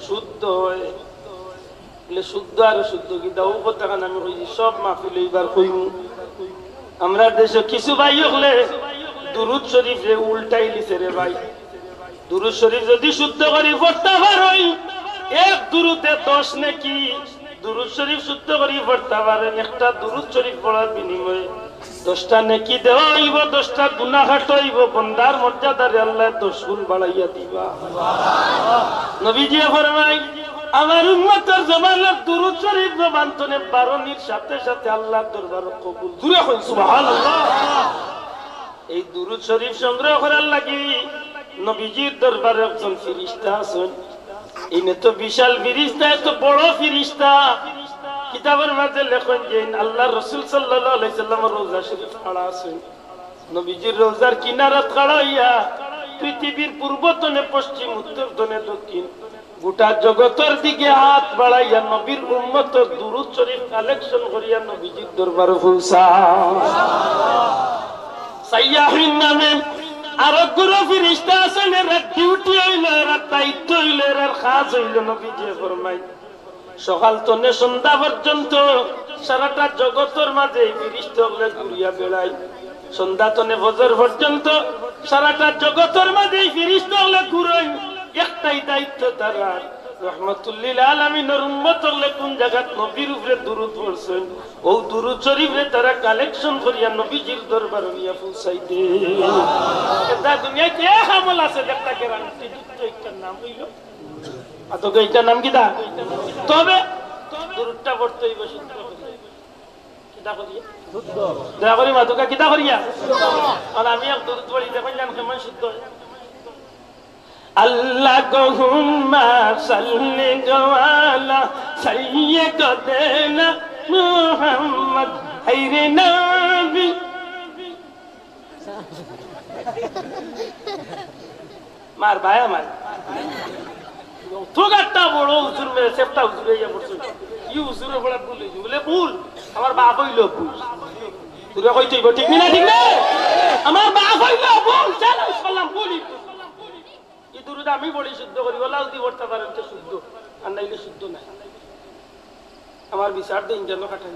শুদ্ধ হয় বলে শুদ্ধ আর শুদ্ধ কি দাও কথা কারণ আমি কইছি সব মাহফিল এইবার কইমু আমরা দেশে কিছু ভাই হলে দুরূদ শরীফ রে উল্টাই লিছে রে ভাই দুরূদ শরীফ যদি শুদ্ধ করি পড়তে পারোই এক দুরূদে 10 নাকি দুরূদ শরীফ শুদ্ধ করি পড়তে পারেন একটা দুরূদ শরীফ পড়ার বিনিময়ে 10টা নেকি দেওয়া হইব 10টা গুনাহ হটাইব বান্দার মর্যাদারে আল্লাহ 10 গুণ বাড়াইয়া দিবা নবীজি ফরমায় আমার উম্মতের জবানের দুরূদ শরীফ জবান তনে বারণির সাথে সাথে আল্লাহর দরবারে কবুল জুরে হই সুবহানাল্লাহ এই দুরূদ শরীফ সংগ্রহ করার লাগি নবীজির দরবারে একজন ফেরেশতা আছেন ইনি তো বিশাল ফেরেশতা এত বড় ফেরেশতা কিতাবের মাঝে লেখেন যে আল্লাহর রাসূল সাল্লাল্লাহু আলাইহি সাল্লামের রওজা শরীফ খাড়া আছেন নবীজির রওজার কিনারাত খাড়া হইয়া পৃথিবীর পূর্ব তনে পশ্চিম উত্তর তনে দক্ষিণ গোটা জগতের দিকে হাত বাড়াইয়া নবীর উম্মতের দুরূদ শরীফ কালেকশন করিয়া নবীজির দরবারে পৌঁছায় সাইয়াহিন নামে আর গুরু ফেরেশতা আছেন এর ডিউটি হইল এর দায়িত্ব হইল এর কাজ হইল নবীজি ফরমায় সকাল তনে সন্ধ্যা পর্যন্ত সারাটা জগতের মাঝে ফেরেশতাগুলো ঘুরিয়া বেড়ায় সন্ধ্যা তনে ফজর পর্যন্ত সারাটা জগতের মাঝে ফেরেশতাগুলো ঘুরায় একটাই দায়িত্ব তারা রহমাতুল লিল আলামিনের উম্মতগুলো কোন জায়গাত নবীর উপরে দুরূদ পড়ছেন ও দুরূদ শরীফে তারা কালেকশন করিয়া নবীজির দরবারে নিয়ে পৌঁছাই দে এটা দুনিয়াতে এক আমল আছে একটা গ্যারান্টি দিতে একটা নাম হইল আতকে এটা নাম কি দা তবে দুরূদটা পড়তে হইব শুদ্ধ করিয়া কিটা করিয়া শুদ্ধ দয়া করি মাতুকা কিটা করিয়া আর আমি এক দুরূদ পড়ি দেখেন জান কেমন শুদ্ধ আল্লাহুম্মা সাল্লি আলা সাইয়্যিদিনা মুহাম্মদ হায়রে নবী মার ভাই আমার তোগাটা বড় হুজুর মেরে সেপটা হুজুর হইয়া পড়ছে ই হুজুরে বড় ভুল হইছে বলে ভুল আমার বাপ হইল ভুল তুই কইতেই ঠিক না ঠিক না আমার বাপ হইল ভুল চলো সালাম বলি দুরূদ আমি বলি শুদ্ধ করি বলা যদি পড়তে পারেন তো শুদ্ধ আর নাইলে শুদ্ধ নাই আমার বিচার দিন যেন কাটাই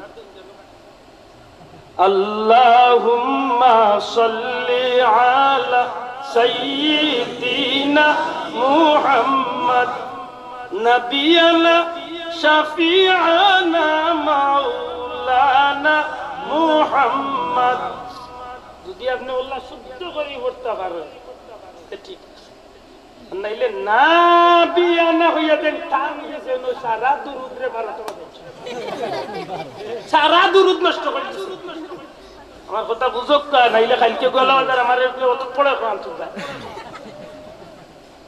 আল্লাহুম্মা সাল্লি আলা সাইয়্যিদিনা মুহাম্মদ নবিয়ানা শাফিআনা মাওলানা মুহাম্মদ যদি আপনি আল্লাহ শুদ্ধ করে পড়তে পারেন ঠিক নাইলে না বিয়ানা হইয়া দেন টান গেছে সারা দুরূদ রে 12টা বাজে সারা দুরূদ নষ্ট করে দিছে আমার কথা বুঝক কা নাইলে কালকে গলাবাজার আমার অত পড়া কোন তুই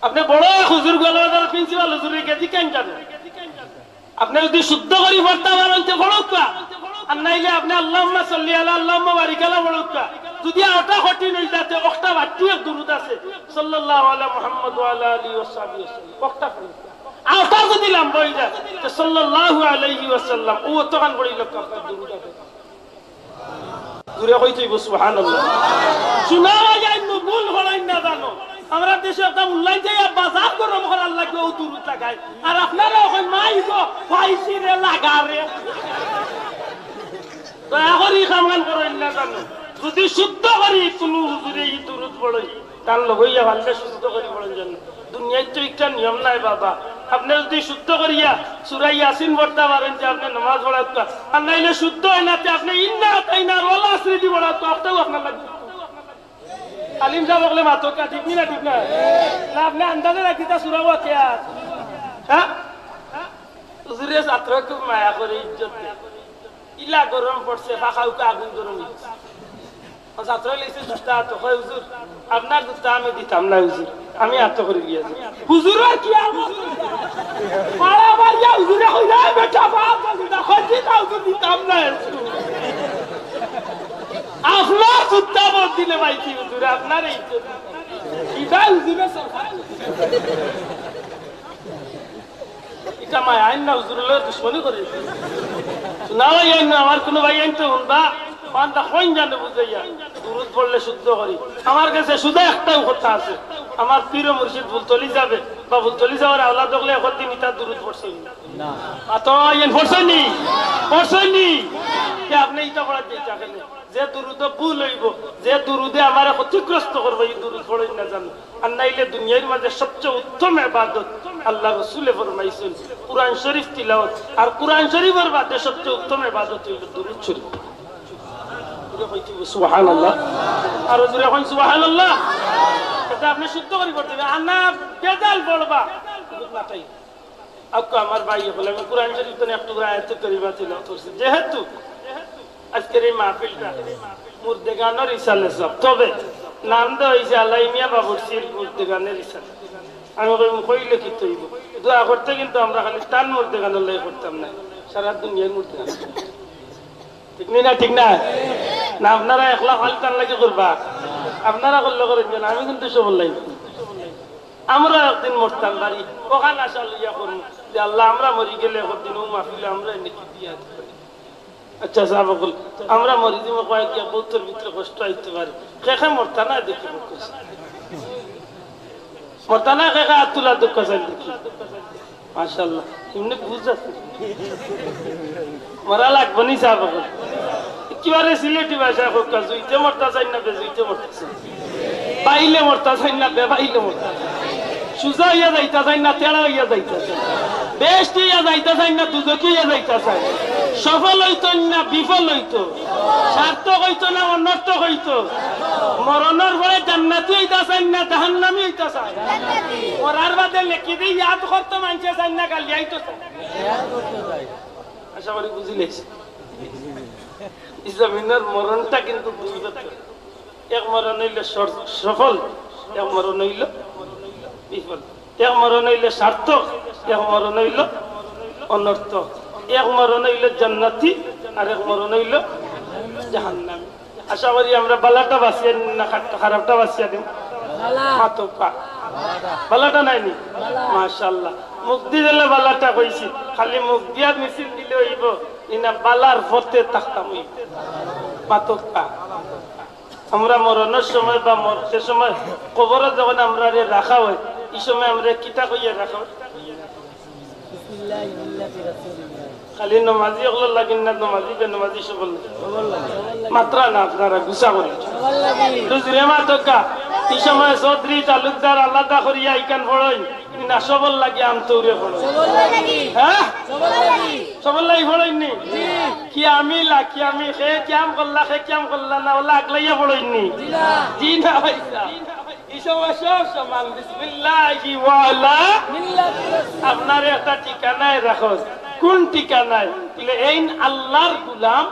আপনি বড় হুজুর গলাবাজার প্রিন্সিপাল হুজুরে গেছি কেন জানেন আপনি যদি শুদ্ধ করি পড়তে পারেন তো বড় কা আর নাইলে আপনি আল্লাহুম্মা সাল্লি আলা আল্লাহুম্মা বারিক আলা বড় কা যদি ওটা কঠিন হই যাতে একটা বাটিও দুরুদ আছে সাল্লাল্লাহু আলা মুহাম্মদ ওয়া আলা আলিহি ওয়া সাহবিহি একটা ফরিস্তা আওটা যদি লম্বা হই যায় তো সাল্লাল্লাহু আলাইহি ওয়াসাল্লাম ও তো গান পড়িল আপনার দুরুদ আছে দূরে কইতেই সুবহানাল্লাহ শোনা যায় নবুল হলাই না জানো আমরা দেশে একটা মূল্যায়ন যাই বাজার গরম করার লাগে ও দুরুদ লাগায় আর আপনারা ওখানে মাই গো পাইছি রে লাগারে দয়া করি কামান করেন না জানো যদি শুদ্ধ করি কোনো হুজুরে এই দুরুদ পড়ই তার লগইয়া ভালকে শুদ্ধ করি পড়েন জানো দুনিয়ায় তো একটা নিয়ম নাই বাবা আপনি যদি শুদ্ধ করিয়া সূরা ইয়াসিন পড়তে পারেন যে আপনি নামাজ পড়াত আর নাইলে শুদ্ধ হয় না আপনি ইন্না তাইনা ওয়াল আসরি দি পড়াত আপনাও আপনার লাগবে আলিম সাহেব বলে মাতো কা ঠিক না ঠিক না না আপনি আন্দাজে রাখিতা সূরা ওয়াকিয়া হ্যাঁ হুজুরে ছাত্রকে মায়া করে ইজ্জত দেয় ইলা গরম পড়ছে ফাঁকাউকে আগুন গরম হচ্ছে ছাত্র লিখছে দুটা তো হয় হুজুর আপনার দুটা আমি দিতাম না হুজুর আমি আত্ম করে দিয়েছি হুজুর আর কি আমার ইয়া হুজুরে কই না বেটা বাপ দুটা খতি তাও তো দিতাম না আপনার দুটা বল দিলে ভাই কি হুজুর আপনার এই ইদা হুজুরে সরকার এটা মায় আইন না হুজুরের দুশ্মনী করে না ভাই আইন আমার কোনো ভাই আইন তো হুনবা বান্দা কইন জানে বুঝাইয়া দুরুদ পড়লে শুদ্ধ করি আমার কাছে শুধু একটাই কথা আছে আমার পীর মুর্শিদ বুলতলি যাবে বা বুলতলি যাওয়ার আওলাদ হলে একদিন ইতা দুরুদ পড়ছেন না তো আইন পড়ছেন কে আপনি ইটা পড়া দিতে গেলে যে দুরুদ ভুল হইব যে দুরুদে আমার ক্ষতিগ্রস্ত করবে এই দুরুদ পড়েন না জানো আর নাইলে দুনিয়ার মাঝে সবচেয়ে উত্তম ইবাদত আল্লাহ রাসূলে ফরমাইছেন কুরআন শরীফ তিলাওয়াত আর কুরআন শরীফের বাদে সবচেয়ে উত্তম ইবাদত হইল দুরুদ শরীফ সুবহানাল্লাহ আর জোরে কই সুবহানাল্লাহ এটা আপনি শুদ্ধ করে করতে হবে আর না বেদাল বলবা নাটাই আপকো আমার ভাই বলে আমি কুরআন শরীফ তো একটু করে আয়াত করিবা তিলাওয়াত করছি যেহেতু আজকের এই মাহফিলটা মুর্দে গানের রিসালে সব তবে নাম দেওয়া হয়েছে আল্লাহ মিয়া বাবুরসির মুর্দে গানের রিসালে আমি কইলে কি তৈব দোয়া করতে কিন্তু আমরা খালি টান মুর্দে গানের লাই করতাম না সারা দুনিয়ার মুর্দে গান ঠিক না না আপনারা একলা খালি টান লাগে করবা আপনারা করলে করেন না আমি কিন্তু সবল লাগি আমরা একদিন মরতাম বাড়ি ওখানে আসা লইয়া করবো যে আল্লাহ আমরা মরি গেলে একদিন ও মাহফিলে আমরা নাকি দিয়া আচ্ছা সাহেব বল আমরা মরি দিব কয়েক বৌদ্ধর ভিতরে কষ্ট আইতে পারে খেখে মরতা না দেখি মরতা না খেখে হাত তোলা দুঃখ চাই দেখি মাশাআল্লাহ এমনি বুঝ আছে মরা লাগবো নি সাহেব বল কিবারে সিলেটি ভাষায় হোক জুইতে মরতা চাই না বেজুইতে মরতা চাই পাইলে মরতা চাই না বেবাইলে মরতা সুজা হইয়া যাইতা চাই না তেড়া হইয়া যাইতা চাই বেস্ট হইয়া যাইতা চাই না দুজকি হইয়া যাইতা চাই সফল হইতো না বিফল হইতো সার্থক হইতো না অনর্থক হইতো মরণের পরে জান্নাতি হইতা চাই না জাহান্নামী হইতা চাই মরার বাদে লেখি দিয়ে ইয়াদ করতো মানুষে চাই না গালি আইতো চাই আশা করি বুঝিলেছ ইসলামিনের মরণটা কিন্তু দুই ব্যাপার এক মরণ হইলে সফল এক মরণ হইল বিফল এক মরণ হইলে সার্থক এক মরণ হইল অনর্থক এক মরণ হইল জান্নাতি আর এক মরণ হইল জাহান্নামী আশা করি আমরা বালাটা বাঁচিয়ে না খারাপটা বাঁচিয়ে দিম বালাটা নাইনি মাশাআল্লাহ মুখ দিলে বালাটা কইছি খালি মুখ দিয়া মিছিল দিলে হইব ইনা বালার ফতে তাকতাম হইব মাতকা আমরা মরণের সময় বা মরতে সময় কবরে যখন আমরা রাখা হয় এই সময় আমরা কিতা কইয়া রাখা হয় খালি নমাজি ওগুলো লাগিন না নমাজি বে নমাজি সবল মাত্রা না আপনারা গুছা করে দুজরে মাতকা এই সময় চৌধুরী তালুকদার আলাদা করিয়া ইকান পড়ই না সবল লাগি আমতৌরে পড়ই হ্যাঁ সবল লাগি পড়ইনি কি আমি খে কিয়াম করলা না ওলা আগলাইয়া পড়ইনি জি না ভাইসা এই সময় সব সমান বিসমিল্লাহি ওয়া আলা আপনার একটা ঠিকানায় রাখো কোন ঠিকানায় বলে এই আল্লাহর গোলাম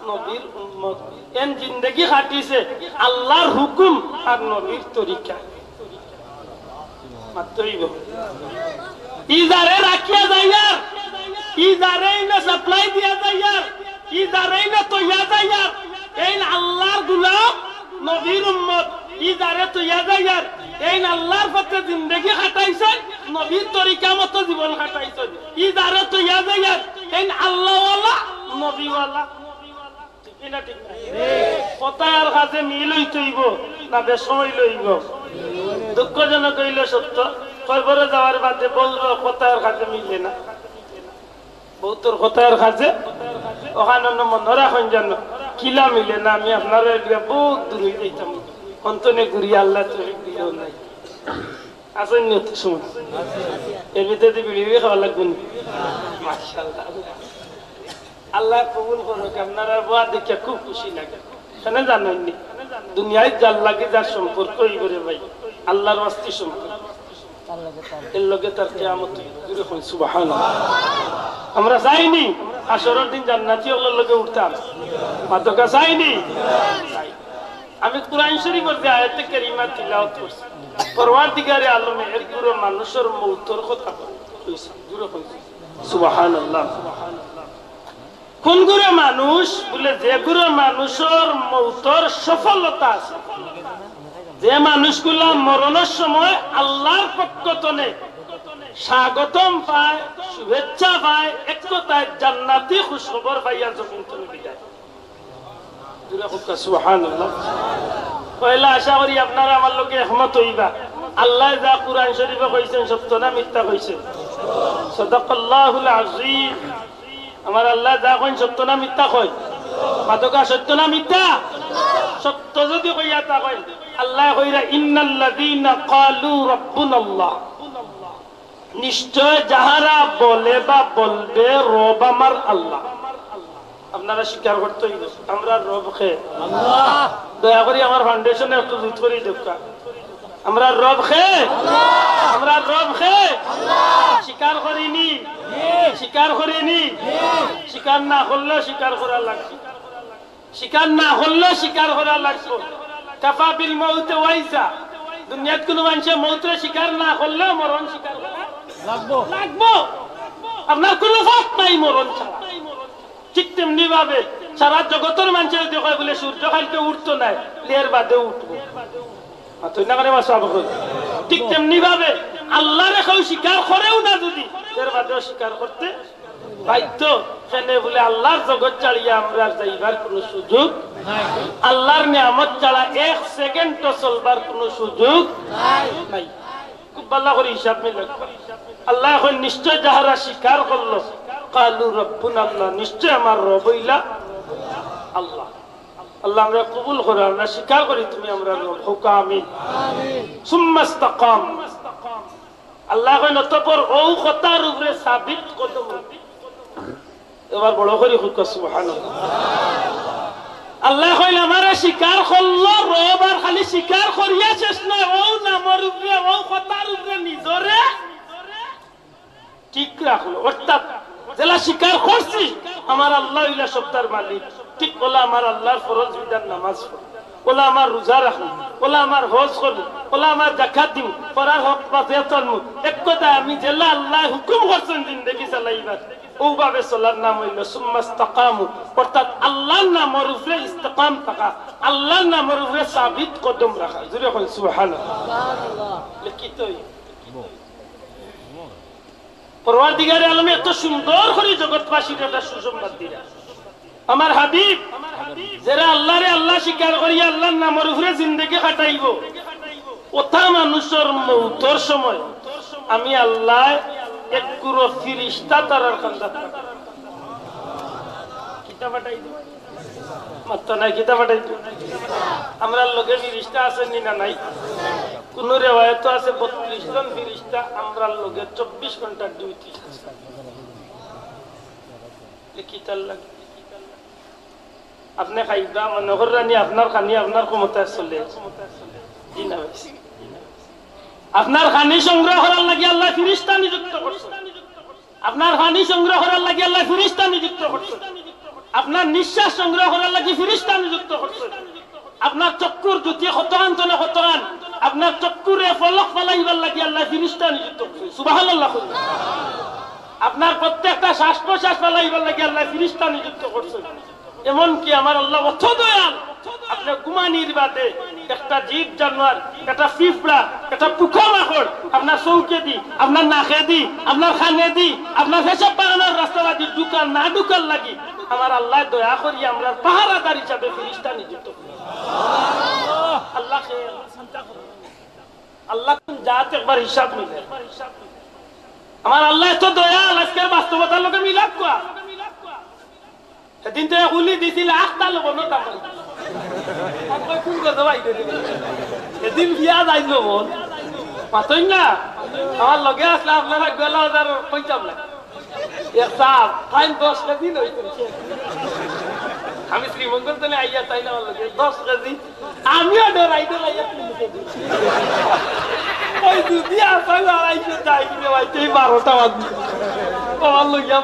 নবীর উম্মত এন জিন্দেগি কাটিছে আল্লাহর হুকুম আর নবীর তরিকা মাত্রইব ইজারে রাখিয়া যাইয়ার ইজারে না সাপ্লাই দিয়া যাইয়ার ইজারে না তৈয়া যাইয়ার এই আল্লাহর গোলাম নবীর উম্মত ই যারে তুইয়া যাইয়ার এই আল্লাহর পথে জিন্দেগি কাটাইছেন নবীর তরিকা মতো জীবন কাটাইছেন ই যারে তুইয়া যাইয়ার এই আল্লাহওয়ালা নবীওয়ালা ঠিক না ঠিক না কথা আর কাজে মিল হইতেইব না বেসময় লইব দুঃখজনক হইল সত্য কয়বরে যাওয়ার বাদে বলবো কথা আর কাজে মিলে না বহুতর কথা আর কাজে ওখানে মনে রাখেন জানো কিলা মিলে না আমি আপনার বহুত দূর হয়ে যাইতাম অন্তনে ঘুরি আল্লাহ তো দিও নাই আসেন নি সময় এর ভিতরে বিড়ি খাওয়া লাগবে না মাশাআল্লাহ আল্লাহ কবুল করুক আপনারা বুয়া দেখে খুব খুশি লাগে কেন জানেননি দুনিয়ায় যার লাগে যার সম্পর্ক এই করে ভাই আল্লাহর ওয়াস্তে সম্পর্ক এর লগে তার কিয়ামত জুড়ে হই সুবহানাল্লাহ আমরা চাইনি আসরের দিন জান্নাতি ওগুলোর লগে উঠতাম মাতকা চাইনি আমি কুরআন শরীফের যে আয়াতে কারিমা তিলাওয়াত করছি পরওয়ারদিগারে আলমে এক গুরু মানুষের মৌতের কথা কইছে জুড়ে হই সুবহানাল্লাহ কোন গুরু মানুষ বলে যে গুরু মানুষের মৌতের সফলতা আছে যে মানুষগুলা মরণের সময় আল্লাহর পক্ষ থেকে স্বাগতম পায় শুভেচ্ছা পায় এক কথায় জান্নাতি খুশখবর পাইয়া জমিন থেকে বিদায় জুড়ে হোক সুবহানাল্লাহ পয়লা আশা করি আপনারা আমার লোকে একমত হইবা আল্লাহ যা কুরআন শরীফে কইছেন সত্য না মিথ্যা কইছেন সাদাকাল্লাহুল আযীম আমার আল্লাহ যা কইন সত্য না মিথ্যা কই মাতকা সত্য না মিথ্যা সত্য যদি কইয়া তা কইন আল্লাহ কইরা ইন্নাল্লাযীনা ক্বালু রাব্বুনাল্লাহ নিশ্চয় যাহারা বলে বা বলবে রব আমার আল্লাহ আপনারা স্বীকার করতে হইব আমরা রব খে আল্লাহ দয়া করে আমার ফাউন্ডেশনে একটু জুত করে দেখা আমরা রব খে আল্লাহ আমরা রব খে আল্লাহ স্বীকার করিনি স্বীকার করিনি স্বীকার না করলে স্বীকার করা লাগবে স্বীকার না করলে স্বীকার করা লাগবে কাফা বিল মাউত ওয়াইসা দুনিয়াত কোন মানুষে মৌতের স্বীকার না করলে মরণ স্বীকার করা লাগবে আপনার কোনো ফাঁক নাই মরণ ছাড়া ঠিক তেমনি ভাবে সারা জগতের মানুষের দেখে বলে সূর্য কালকে উঠতো না এর বাদে উঠবো ঠিক তেমনি ভাবে আল্লাহর কেউ স্বীকার করেও না যদি এর বাদেও স্বীকার করতে বাধ্য সেনে বলে আল্লাহর জগৎ ছাড়িয়ে আমরা যাইবার কোন সুযোগ আল্লাহর নিয়ামত ছাড়া এক সেকেন্ড চলবার কোন সুযোগ নাই খুব ভালো করে হিসাব মিলে আল্লাহ এখন নিশ্চয় যাহারা স্বীকার করলো কালু রব্বুনাল্লাহ নিশ্চয় আমার রব হইলা আল্লাহ আল্লাহ আমরা কবুল করে আমরা স্বীকার করি তুমি আমরা রব হোক আমিন সুম্মা ইসতাকাম আল্লাহ কই নতপর ও কথার উপরে সাবিত কদম এবার বড় করে হোক সুবহানাল্লাহ আল্লাহ কইল আমারে স্বীকার করলো রব আর খালি স্বীকার করিয়া শেষ নয় ও নামর উপরে ও কথার উপরে নিজরে ঠিক রাখলো অর্থাৎ যেলা স্বীকার করছি আমার আল্লাহ ইলা সত্তার মালিক ঠিক বলে আমার আল্লাহর ফরজ বিধান নামাজ পড়ি বলে আমার রোজা রাখুন বলে আমার হজ করবো বলে আমার যাকাত দিব পড়ার হক বাঁচিয়ে এক কথা আমি যেলা আল্লাহ হুকুম করছেন জিন্দেগি চালাইবার ওভাবে চলার নাম হইল সুম্মা ইসতাকামু অর্থাৎ আল্লাহর নামের উপরে ইস্তেকাম থাকা আল্লাহর নামের উপরে সাবিত কদম রাখা জোরে কই সুবহানাল্লাহ লিখিত পরওয়ারদিগারে আলম এত সুন্দর করে জগৎবাসীর একটা সুসংবাদ দিলেন আমার হাবিব যারা আল্লাহরে আল্লাহ স্বীকার করিয়া আল্লাহর নামের উপরে জিন্দেগি কাটাইব ওটা মানুষের মৌতের সময় আমি আল্লাহ এক গুরু ফিরিস্তা তারার কান্দা কিতাব পাঠাই দিব মাত্র নাই কিতাব পাঠাই দিব আমরা লোকে ফিরিস্তা আছেন না নাই কোন রেওয়ায়ত আছে 32 জন ফিরিস্তা আমরা লোকে 24 ঘন্টা ডিউটি কিতাব লাগে আপনি খাইবা মনে করেন আপনার খানি আপনার ক্ষমতায় চলে আপনার খানি সংগ্রহ করার লাগে আল্লাহ ফিরিস্তা নিযুক্ত করছেন আপনার খানি সংগ্রহ করার লাগে আল্লাহ ফিরিস্তা নিযুক্ত করছেন আপনার নিঃশ্বাস সংগ্রহ করার লাগে ফিরিস্তা নিযুক্ত করছেন আপনার চক্ষুর জ্যোতি কতখান তলে কতখান আপনার চক্ষুরে ফলক ফলাইবার লাগে আল্লাহ ফিরিস্তা নিযুক্ত করছেন সুবহানাল্লাহ আপনার প্রত্যেকটা শ্বাস প্রশ্বাস ফলাইবার লাগে আল্লাহ ফিরিস্তা নিযুক্ত করছেন এমনকি আমার আল্লাহ অত দয়াল, আপনি ঘুমানির বাদে একটা জীব জানোয়ার, একটা পিঁপড়া, একটা পোকামাকড় আপনার চৌকে দি, আপনার নাকে দি, আপনার খানে দি, আপনার পেশাব পায়খানার রাস্তাবাদি ঢুকার না ঢুকার লাগি আমার আল্লাহ দয়া করি আমরা পাহারাদার হিসাবে ফেরেশতা নিযুক্ত করি। আল্লাহ আল্লাহ জাত একবার হিসাব মিলে। আমার আল্লাহ এত দয়াল, আজকের বাস্তবতার লোকে মিলাদ কোয়া। সেদিন তো উলি দিছিল 8টা লোক নটা সেদিন বিয়া যাইল বোন পাতই না আমার লগে আসলে আপনারা গেলা কইতাম না এক সাপ ফাইন 10 কেজি হইছে। আমি শ্রীমঙ্গল তো আইয়া তাই না আমার লগে 10 কেজি, আমিও ডরাই ডরাইয়া 3 কেজি ওই দুদিয়া সাইলা আইছে যাই কিনে ভাইতে 12টা বাজে আমার লইয়া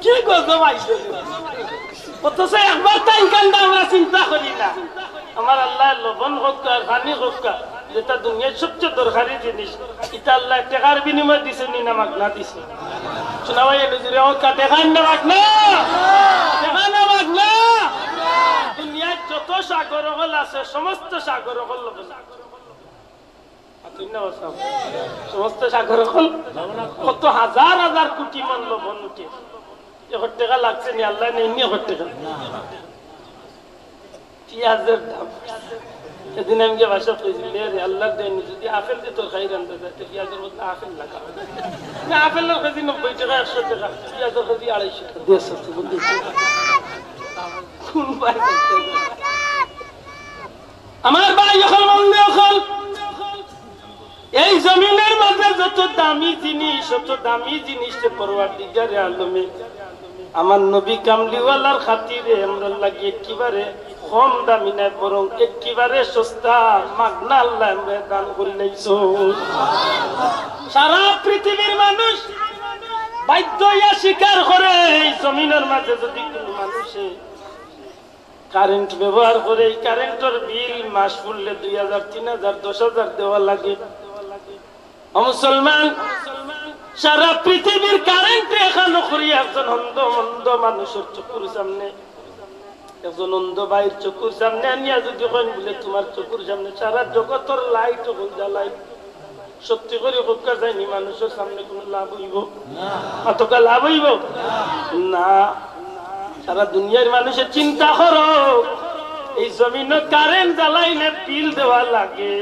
কি করছো ভাই? অথচ একবার তাই কান্দা আমরা চিন্তা করি না। আমার আল্লাহ লবণ হোক আর পানি হোক, যেটা দুনিয়ার সবচেয়ে দরকারি জিনিস, এটা আল্লাহ টাকার বিনিময় দিছে নি না মাগনা দিছে? শোনা ভাই নজরে হোক দেখান না মাগনা, দেখান না মাগনা। দুনিয়ার যত সাগর হল আছে সমস্ত সাগর হল লবণ, সমস্ত সাগর হল কত হাজার হাজার কোটি মান লবণ উঠে। টাকা লাগছে নি আল্লাহ নেই টাকা। পেঁয়াজের দাম সেদিন আমি যে বাসা পেয়েছি আল্লাহ দেয়নি, যদি আপেল দিয়ে তোর খাই রান্না যায় পেঁয়াজের মধ্যে আপেল লাগা না, আপেলের কেজি 90 টাকা 100 টাকা, পেঁয়াজের কেজি 250 টাকা 150 আমার ভাই এখন এই জমিনের মাঝে যত দামি জিনিস, তত দামি জিনিসে পরওয়ারদিগারে আলমে আমার নবী কামলিওয়ালার খাতিরে আমরা লাগি একেবারে কম দামি নাই, বরং একেবারে সস্তা মাগনা আল্লাহ আমরা দান করে লাইছো। সারা পৃথিবীর মানুষ বাধ্য হইয়া স্বীকার করে এই জমিনের মাঝে যদি কোনো মানুষে কারেন্ট ব্যবহার করে, এই কারেন্টের বিল মাস পড়লে 2000, 3000, 10,000 দেওয়া লাগে। মুসলমান সারা পৃথিবীর কারেন্টে এখানে করি একজন অন্ধ মন্দ মানুষের চকুর সামনে, একজন অন্ধ ভাইয়ের চকুর সামনে আনিয়া যদি কেন বলে তোমার চকুর সামনে সারা জগতের লাইট জ্বালাই, সত্যি করে হোকা যায়নি মানুষের সামনে কোন লাভ হইব? অতকা লাভ হইব না। সারা দুনিয়ার মানুষের চিন্তা করো, এই জমিনে কারেন্ট জ্বালাইলে বিল দেওয়া লাগে।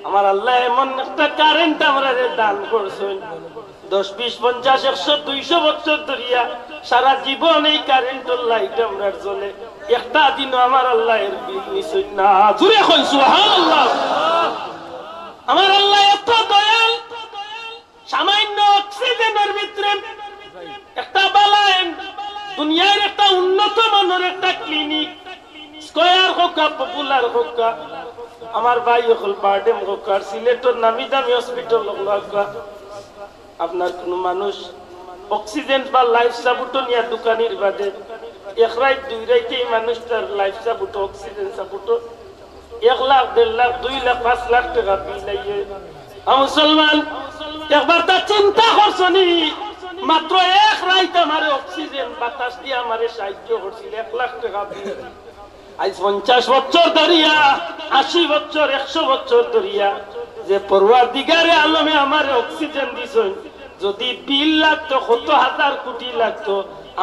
আমার আল্লাহ এমন একটা কারেন্ট আমরা দান করছেন, 10, 20, 50, 100, 200 বছর ধরিয়া সারা জীবন এই কারেন্টের লাইট আমরা জ্বলে, একটা দিনও আমার আল্লাহ এর বিল নিছেন না। জুড়ে কই সুবহানাল্লাহ। আমার আল্লাহ এত দয়াল, সামান্য অক্সিজেনের ভিতরে একটা বালায়েন দুনিয়ার একটা উন্নত মানের একটা ক্লিনিক, স্কয়ার হোক পপুলার হোক, আমার ভাই হল বারডেম হোক, সিলেটের নামি দামি হসপিটাল হোক, আপনার কোন মানুষ অক্সিজেন বা লাইফ সাপোর্ট নিয়ে দোকানের বাদে 1 রাত 2 রাতে এই মানুষটার life support oxygen support 1 lakh 1.5 lakh 2 lakh 5 lakh টাকা বিল লাগে। মুসলমান একবার তা চিন্তা করছনি, মাত্র 1 রাত আমার অক্সিজেন বাতাস দিয়ে আমারে সাহায্য করছিল, 1 লাখ টাকা বিল। আজ 50 বছর ধরিয়া, 80 বছর, 100 বছর ধরিয়া যে পরওয়ারদিগারে আলমে আমার অক্সিজেন দিছেন, যদি বিল লাগতো কত হাজার কোটি লাগতো,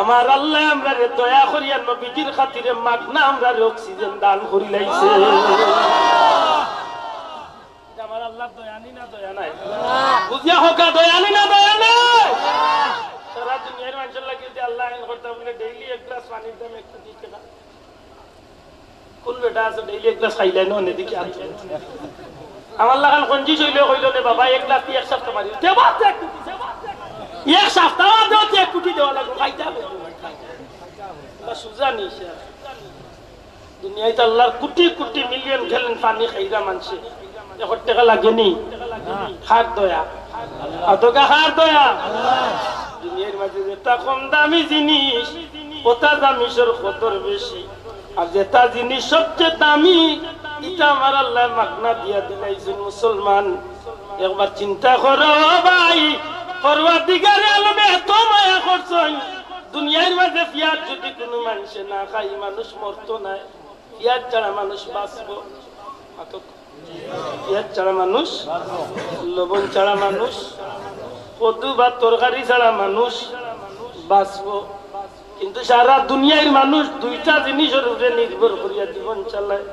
আমার আল্লাহ আমরা দয়া করিয়া নবীজির খাতিরে মাগনা আমরা অক্সিজেন দান করি লাইছে। আমার আল্লাহ দয়ানি না দয়া নাই? বুঝিয়া হোক দয়ানি না দয়া নাই? সারা দুনিয়ার মানুষের লাগে যে আল্লাহ আইন করতে বলে ডেইলি 1 গ্লাস পানির দাম 120 টাকা। কোন বেটা আছে ডেইলি 1 গ্লাস খাইলে না এদিকে আছে? আমার লাগান কঞ্জিস হইলে কইল নে বাবা 1 গ্লাস 1 সপ্তাহ পারি দেবা, 1 সপ্তাহ দেও 1 কোটি দেওয়া লাগবে খাইতে হবে। সুজা নিছে দুনিয়ায় তো আল্লাহর কোটি কোটি মিলিয়ন গেলেন পানি খাইরা মানছে, 1 টাকা লাগেনি? খার দয়া, আদকা খার দয়া। দুনিয়ার মাঝে যেটা কম দামি জিনিস ওটা দামিসের কদর বেশি, আর যেটা জিনিস সবচেয়ে দামি এটা আমার আল্লাহ মাগনা দিয়া দিলাইছেন। মুসলমান একবার চিন্তা করো ভাই, পরওয়ারদিগারে আলমে এত মায়া করছেন, দুনিয়ার মাঝে পেঁয়াজ যদি কোনো মানুষে না খাই মানুষ মরতো না, পেঁয়াজ ছাড়া মানুষ বাঁচবো? পেঁয়াজ ছাড়া মানুষ, লবণ ছাড়া মানুষ, কদু বা তরকারি ছাড়া মানুষ বাঁচবো? কিন্তু সারা দুনিয়ার মানুষ দুইটা জিনিসের উপরে নির্ভর করিয়া জীবন চালায়।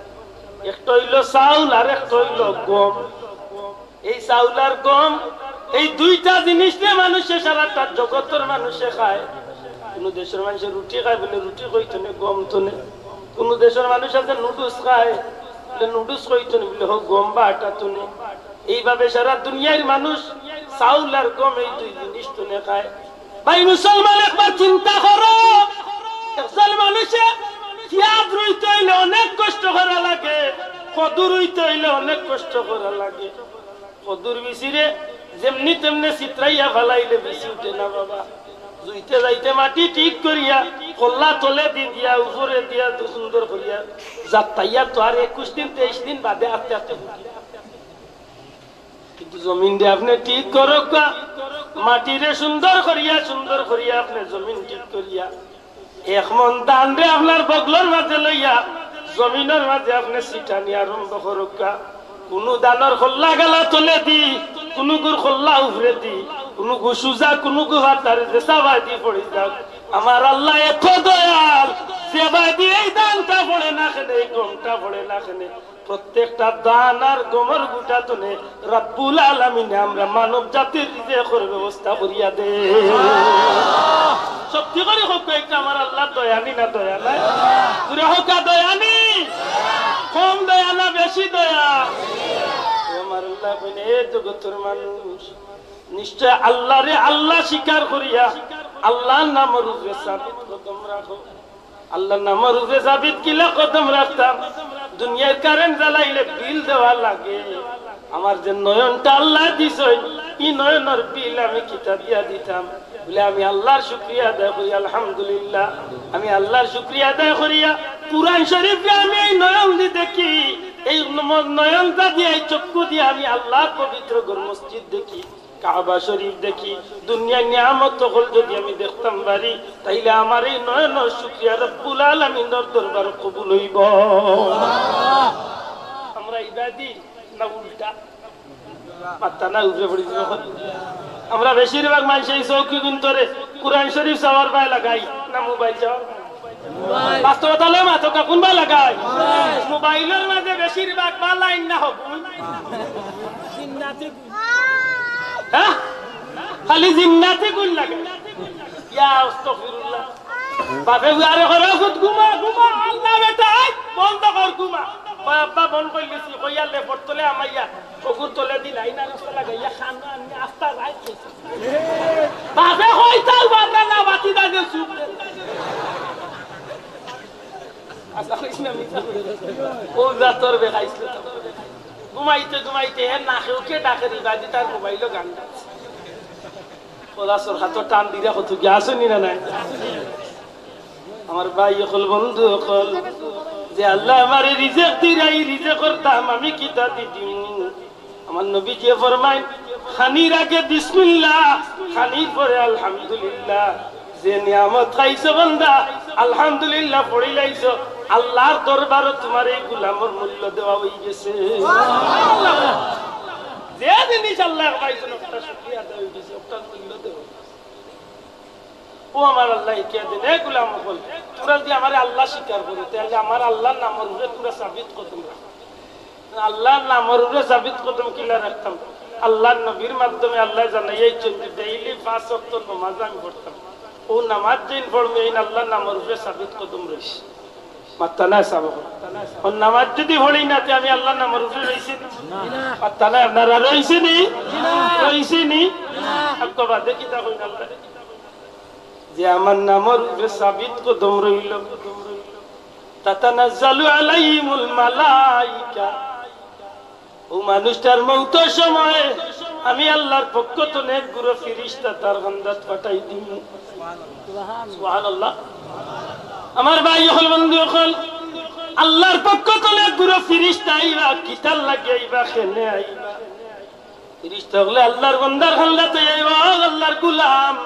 একটা হইল চাউল আর একটা হইল গম। এই চাউল আর গম, এই দুইটা জিনিস নিয়ে মানুষে সারাটা জগতের মানুষে খায়। কোন দেশের মানুষের রুটি খায় বলে রুটি কইতো না, গম তো নেই। কোন দেশের মানুষ আছে নুডলস খায় বলে নুডলস কইতো না, বলে হোক গম বা আটা তো নেই। এইভাবে সারা দুনিয়ার মানুষ চাউল আর গম এই দুই জিনিস তো নে খায়। ভাই মুসলমান একবার চিন্তা করো, একজন মানুষে পেঁয়াজ রুইতে হইলে অনেক কষ্ট করা লাগে, কদু রুইতে হইলে অনেক কষ্ট করা লাগে। কদুর বিচিরে যেমনি তেমনি চিত্রাইয়া ফেলাইলে বেশি উঠে না বাবা। জুইতে যাইতে মাটি ঠিক করিয়া কল্লা তলে দি দিয়া উপরে দিয়া সুন্দর করিয়া যাত্রাইয়া তো আর 21 দিন 23 দিন বাদে আস্তে আস্তে ফুটিয়া। কিন্তু জমিন দিয়ে আপনি ঠিক করো, মাটিরে সুন্দর করিয়া আপনি জমিন ঠিক করিয়া 1 মন ধান রে আপনার বগলর মাঝে লইয়া জমিনের মাঝে আপনি ছিটানি আরম্ভ করো। কোন দানের খোল্লা গেলা তলে দি, কোন গুর খোল্লা উপরে দি, কোন গু সুজা, কোন গু হাতারে দেশাবাই দি পড়ে যাক। আমার আল্লাহ এত দয়াল, সেবাই দি এই দানটা পড়ে না খেলে, এই গমটা পড়ে না খেলে, প্রত্যেকটা দান আর গমর গুটা তনে রব্বুল আলামিন আমরা মানব জাতির রিজিকের ব্যবস্থা করিয়া দে। সত্যি করে হোক একটা আমার আল্লাহ দয়ানি না দয়া নাই? তুই হোক দয়ানি, কম দয়া না বেশি দয়া? আমার আল্লাহ কইনে এ জগতের মানুষ নিশ্চয় আল্লাহ রে আল্লাহ স্বীকার করিয়া আল্লাহর নামের উপরে সাবিত কদম রাখো। আল্লাহর নামের উপরে সাবিত কিলা কদম রাখতাম? দুনিয়ার কারেন্ট জ্বালাইলে বিল দেওয়া লাগে, আমার যে নয়নটা আল্লাহ দিছই এই নয়নের বিল আমি কিতা দিয়া দিতাম? বলে আমি আল্লাহর শুকরিয়া আদায় করি, আলহামদুলিল্লাহ। আমি আল্লাহর শুকরিয়া আদায় করিয়া কুরআন শরীফে আমি এই নয়ন দি দেখি, এই নয়নটা দিয়ে এই চক্ষু দিয়ে আমি আল্লাহর পবিত্র ঘর মসজিদ দেখি, কাবা শরীফ দেখি। দুনিয়ার নিয়ামত তখন যদি আমি দেখতাম পারি, তাইলে আমার এই নয়নের শুকরিয়া রব্বুল আলামিনের দরবারে কবুল হইব। আমরা ইবাদি না উল্টা পাত্তা না উঠে পড়ি। আমরা বেশিরভাগ মানুষ এই চৌকি গুন্তরে কুরআন শরীফ চাওয়ার পায় লাগাই না মোবাইল চাওয়ার? বাস্তবতা লো মাথা কোন বা লাগাই? মোবাইলের মাঝে বেশিরভাগ বা লাইন না হব, খালি জিন্নাতে গুণ লাগে। ইয়া আস্তাগফিরুল্লাহ। বাপে আরে করে ঘুমা ঘুমা, আল্লাহ বেটা বন্ধ কর ঘুমা। বাবা বন কইলিছি কইয়ালে পড়তলে আমাইয়া কুকুর তলে দি লাইনা রাস্তা লাগাইয়া খানা আমি আস্তা রাইত কইছি। বাপে কইতাল বাবা না বাতি দাগে সুপ দে। আচ্ছা কইছ না মিছা ও জাতর বেখাইছিল। ঘুমাইতে ঘুমাইতে হে না খেউকে ডাকে দিবাদি তার মোবাইলও গান গাচ্ছে। ওলাসর হাত টান দিরা কত গিয়াছ নি না নাই? আমার ভাই হল বন্ধু হল যে আল্লাহ আমারে রিজিক দিরাই, রিজিকের দাম আমি কিতা দিদিম? আমার নবী যে ফরমায় খানির আগে বিসমিল্লাহ, খানির পরে আলহামদুলিল্লাহ। যে নিয়ামত খাইছো বান্দা আলহামদুলিল্লাহ পড়ি লাইছো, আল্লাহর দরবারে তোমার এই গোলামের মূল্য দেওয়া হয়ে গেছে। যে জিনিস আল্লাহ পাইছো একটা শুকরিয়া দেওয়া হয়ে গেছে, একটা মূল্য দেওয়া। ও আমার আল্লাহ কে দেন এ গোলাম হল, তোরা যদি আমার আল্লাহ স্বীকার করো তাহলে আমার আল্লাহর নামের উপরে তোরা সাবিত কদম রাখ। আল্লাহর নামের উপরে সাবিত কদম কিলা রাখতাম? আল্লাহর নবীর মাধ্যমে আল্লাহ জানাইছেন যে ডেইলি 5 ওয়াক্ত নামাজ আমি পড়তাম। ও নামাজ যেন পড়বে এই আল্লাহর নামের উপরে সাবিত কদম রইছে। মাত্তানা সাবক ও নামাজ যদি পড়ি না তে আমি আল্লাহর নামের উপরে রইছি না? মাত্তানা আপনারা রইছি নি? রইছি নি? আপকো বাদে কি তা কইন আল্লাহ যে আমার নামের উপরে সাবিত কদম রইল। তাতানাজ্জালু আলাইহিমুল মালাইকা, ও মানুষটার মৌতের সময় আমি আল্লাহর পক্ষ থেকে নেকগুলো ফেরেশতা তার বান্দাত পাঠাই দিই। সুবহানাল্লাহ। আমার ভাই হল বন্ধু হল আল্লাহর পক্ষ থেকে নেকগুলো ফেরেশতা আইবা কিতাল লাগে আইবা খেলে আইবা। ফেরেশতা হলে আল্লাহর বান্দার খান্দাতে আইবা, আল্লাহর গোলাম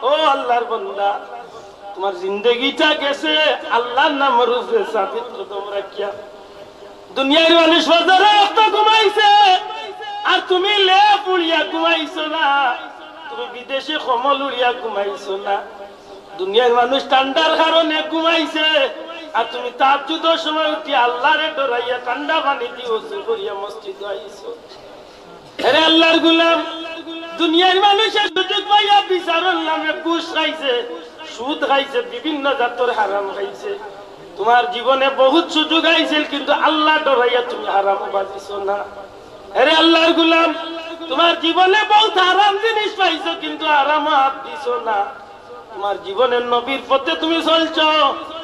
ও আল্লাহর বান্দা তোমার জিন্দগিটা গেছে আল্লাহর নামের উপরে সাবিত কদম রাখিয়া। দুনিয়ার মানুষ বাজারে রক্ত ঘুমাইছে আর তুমি লে পুড়িয়া ঘুমাইছো না, তুমি বিদেশে কমল উড়িয়া ঘুমাইছো না। দুনিয়ার মানুষ ঠান্ডার কারণে ঘুমাইছে আর তুমি তাহাজ্জুদের সময় উঠি আল্লাহরে ডরাইয়া ঠান্ডা পানি দিয়ে ওযু করিয়া মসজিদে আইছো। আরে আল্লাহর গোলাম, দুনিয়ার মানুষের সুযোগ পাইয়া বিচারের নামে ঘুষ খাইছে, সুদ খাইছে, বিভিন্ন জাতের হারাম খাইছে। তোমার জীবনে বহুত সুযোগ আইছিল কিন্তু আল্লাহ ডরাইয়া তুমি হারাম বাজিছো না। আরে আল্লাহর গোলাম, তোমার জীবনে বহুত হারাম জিনিস পাইছো কিন্তু হারাম হাত দিছো না। তোমার জীবনের নবীর পথে তুমি চলছো,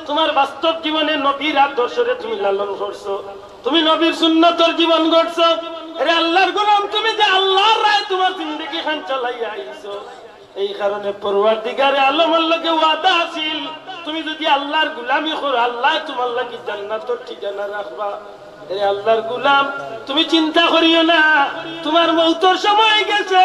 তোমার বাস্তব জীবনে নবীর আদর্শরে তুমি লালন করছো, তুমি নবীর সুন্নতর জীবন গড়ছো। আরে আল্লাহর গোলাম, তুমি যে আল্লাহর রায় তোমার জিন্দেগি খান চালাইয়া আইছো, এই কারণে পরওয়ারদিগারে আলমের লগে ওয়াদা আছিল তুমি যদি আল্লাহর গোলামি করো আল্লাহ তোমার লাগি জান্নাতের ঠিকানা রাখবা। আরে আল্লাহর গোলাম, তুমি চিন্তা করিও না, তোমার মৌতের সময় গেছে।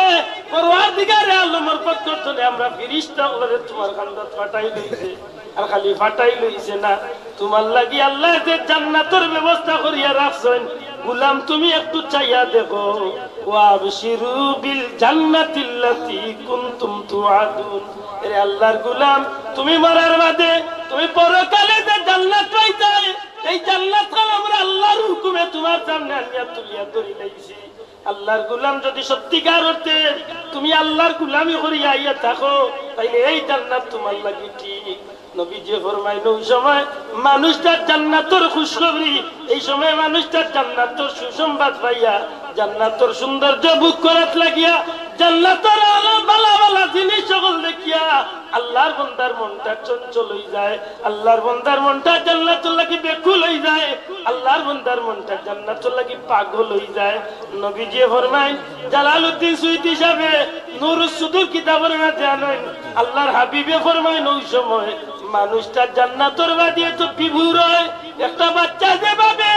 পরওয়ারদিগারে আলমের পক্ষ থেকে আমরা ফেরেশতাগুলোরে তোমার কান্দাত ফাটাই লইছে, আর খালি ফাটাই লইছে না, তোমার লাগি আল্লাহ যে জান্নাতের ব্যবস্থা করিয়া রাখছেন। গোলাম তুমি একটু চাইয়া দেখো, ওয়াবশিরু বিল জান্নাতিল্লাতী কুনতুম তুআদুন। আরে আল্লাহর গোলাম, তুমি মরার বাদে তুমি পরকালে যে জান্নাত পাইতে, এই জান্নাত আমরা আল্লাহর হুকুমে তোমার সামনে আনিয়া তুলিয়া ধরি লাইছি। আল্লাহর গোলাম, যদি সত্যিকার অর্থে তুমি আল্লাহর গোলামি করিয়া আইয়া থাকো তাইলে এই জান্নাত তোমার লাগি ঠিক। নবীজি ফরমাইল ওই সময় মানুষটার জান্নাতের খুশখবরি, এই সময় মানুষটার জান্নাতের সুসংবাদ পাইয়া জান্নাতের সৌন্দর্য বুক করাত লাগিয়া জান্নাতের আলো বালা বালা জিনিস সকল দেখিয়া আল্লাহর বান্দার মনটা চঞ্চল হয়ে যায়, আল্লাহর বান্দার মনটা জান্নাতুল লাগি বেকুল হয়ে যায়, আল্লাহর বান্দার মনটা জান্নাতুল লাগি পাগল হয়ে যায়। নবীজি ফরমাইল, জালালউদ্দিন সুয়ুতী সাহেবে নূরুস সুদূর কিতাবের মধ্যে আনেন, আল্লাহর হাবিবে ফরমাইল ওই সময় মানুষটা জান্নাতের বাদিয়ে তো বিভোর হয়। একটা বাচ্চা যেভাবে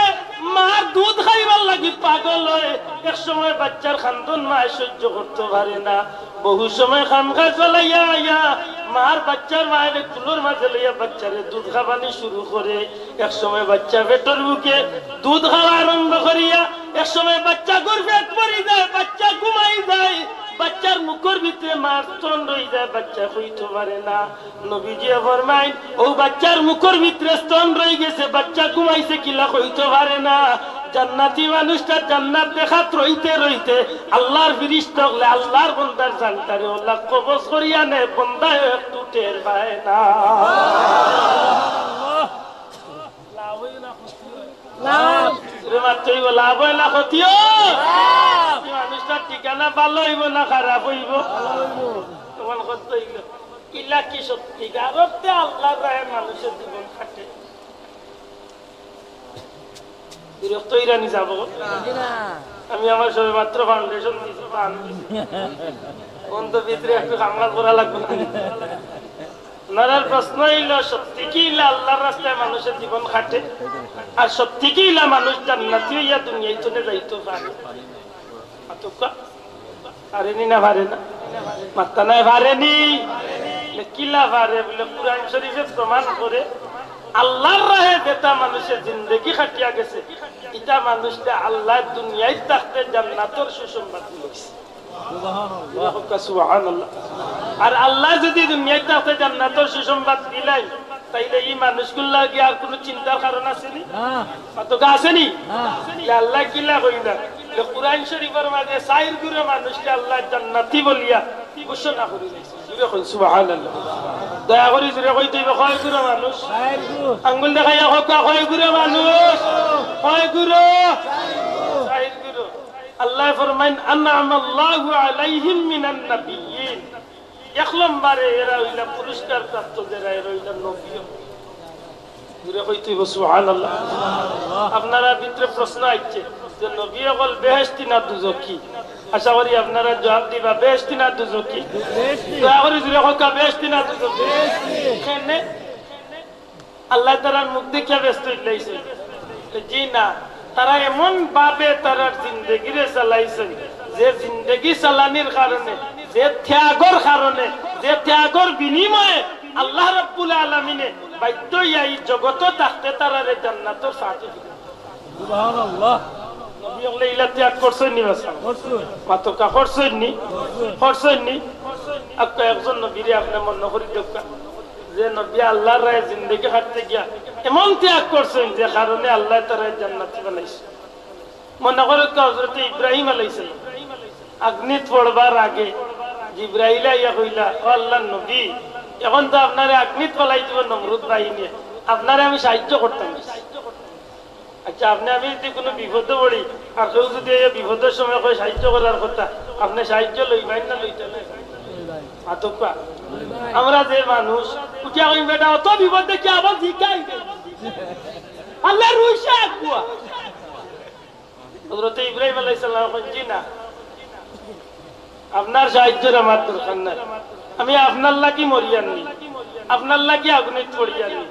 মার দুধ খাইবার লাগি পাগল হয়, এক সময় বাচ্চার খান্দন মা সহ্য করতে পারে না, বহু সময় খামখা চলাইয়া আইয়া মার বাচ্চার মায়ের কুলোর মাঝে লইয়া বাচ্চারে দুধ খাওয়ানি শুরু করে। এক সময় বাচ্চা পেটের বুকে দুধ খাওয়া আরম্ভ করিয়া এক সময় বাচ্চা ঘুর পেট পড়ে যায়, বাচ্চা ঘুমাই যায়, বাচ্চার মুখের ভিতরে মার স্তন রয়ে যায়, বাচ্চা হইতে পারে না। নবীজি ফরমাইন, ও বাচ্চার মুখের ভিতরে স্তন রয়ে গেছে, বাচ্চা ঘুমাইছে কিলা হইতে পারে না। জান্নাতি মানুষটা জান্নাত দেখাত রইতে রইতে আল্লাহর ফেরেশতা হলে আল্লাহর বান্দার জানতারে আল্লাহ কবজ করিয়া নে, বান্দা একটু টের পায় না। মানুষটার ঠিকানা ভালো হইব না খারাপ হইব? তোমার কথা হইল কিলা কি সত্যিকার অর্থে আল্লাহর রাহে মানুষের জীবন কাটে? বিরক্ত ইরানি যাব আমি আমার সবে মাত্র ফাউন্ডেশন দিছি, অন্ত ভিতরে একটু কামলা করা লাগবে না। ওনার প্রশ্ন হইল, সত্যি কি আল্লাহর রাস্তায় মানুষের জীবন কাটে? আর সত্যি কি মানুষ জান্নাতি হইয়া দুনিয়ায় চলে যাইতে পারে? পারেনি না পারে না? মাত্তা নাই পারেনি, কিলা পারে বলে কুরআন শরীফে প্রমাণ করে। আল্লাহর রাহে যেটা মানুষের জিন্দেগি কাটিয়া গেছে, এটা মানুষটা আল্লাহ দুনিয়ায় থাকতে জান্নাতের সুসংবাদ দিয়েছে। সুবহানাল্লাহ। আর আল্লাহ যদি দুনিয়ায় থাকতে জান্নাতের সুসংবাদ দিলেন তাইলে এই মানুষগুলা কি আর কোন চিন্তার কারণ আসেনি? আসেনি? আল্লাহ কিলা কই না, কুরআন শরীফের মাঝে সাইর গুরে মানুষকে আল্লাহ জান্নাতি বলিয়া ঘোষণা করে দিয়েছে। সুবহানাল্লাহ। দয়া করে জুড়ে কইতে হবে, কয় গুরে মানুষ? আঙ্গুল দেখাইয়া কয় গুরে মানুষ? কয় গুরু? সাইর গুরু। আল্লাহ ফরমাইন, আনআমাল্লাহু আলাইহিম মিনান নাবিয়্যিন। এক নম্বরে এরা হইলা পুরস্কার প্রাপ্ত, যারা এরা হইলা নবী। জুড়ে কইতে হবে সুবহানাল্লাহ। আপনারা ভিতরে প্রশ্ন আইছে যে নবী হল বেহেশতি না দুজকি? আশা করি আপনারা জবাব দিবা বেহেশতি না দুজকি। দয়া করে জুড়ে কইকা বেহেশতি না দুজকি? কেন? আল্লাহ তাআলার মুখ দেখিয়া ব্যস্ত হইলাইছে? জি না, তারা এমন ভাবে তার জিন্দেগিরে চালাইছেন যে জিন্দেগি চালানির কারণে, যে ত্যাগর কারণে, যে ত্যাগর বিনিময়ে আল্লাহ রাব্বুল আলামিনে বাধ্য এই জগত থাকতে তারারে জান্নাতের সার্টিফিকেট সুবহানাল্লাহ নবী ওগুলো ইলা ত্যাগ করছেন নি বাসা মাতো কা করছেন নি আপনি একজন নবীরে আপনি মন করি দেখা যে নবী আল্লাহর রায়ে জিন্দেগি কাটতে গিয়া এমন ত্যাগ করছেন যে কারণে আল্লাহ তারে জান্নাতি বানাইছে মনে করে হযরত ইব্রাহিম আলাইহিস সালাম আগ্নিত পড়বার আগে জিবরাইল আইয়া কইলা ও আল্লাহর নবী এখন তো আপনারে আগ্নিত ফলাই দিব নমরুদ বাহিনী আপনারে আমি সাহায্য করতাম আচ্ছা আপনি আমি যদি কোনো বিপদে পড়ি আর কেউ যদি এই বিপদের সময় কই সাহায্য করার কথা আপনি সাহায্য লইবেন না লইতে না আতকা আমরা যে মানুষ উঠিয়া কই বেটা অত বিপদ দেখি আবার জিকাই আল্লাহ রুইসা কুয়া হযরত ইব্রাহিম আলাইহিস সালাম কইজি না আপনার সাহায্যের আমার দরকার নাই আমি আপনার লাগি মরিয়াননি আপনার লাগি আগুনে পড়িয়ানি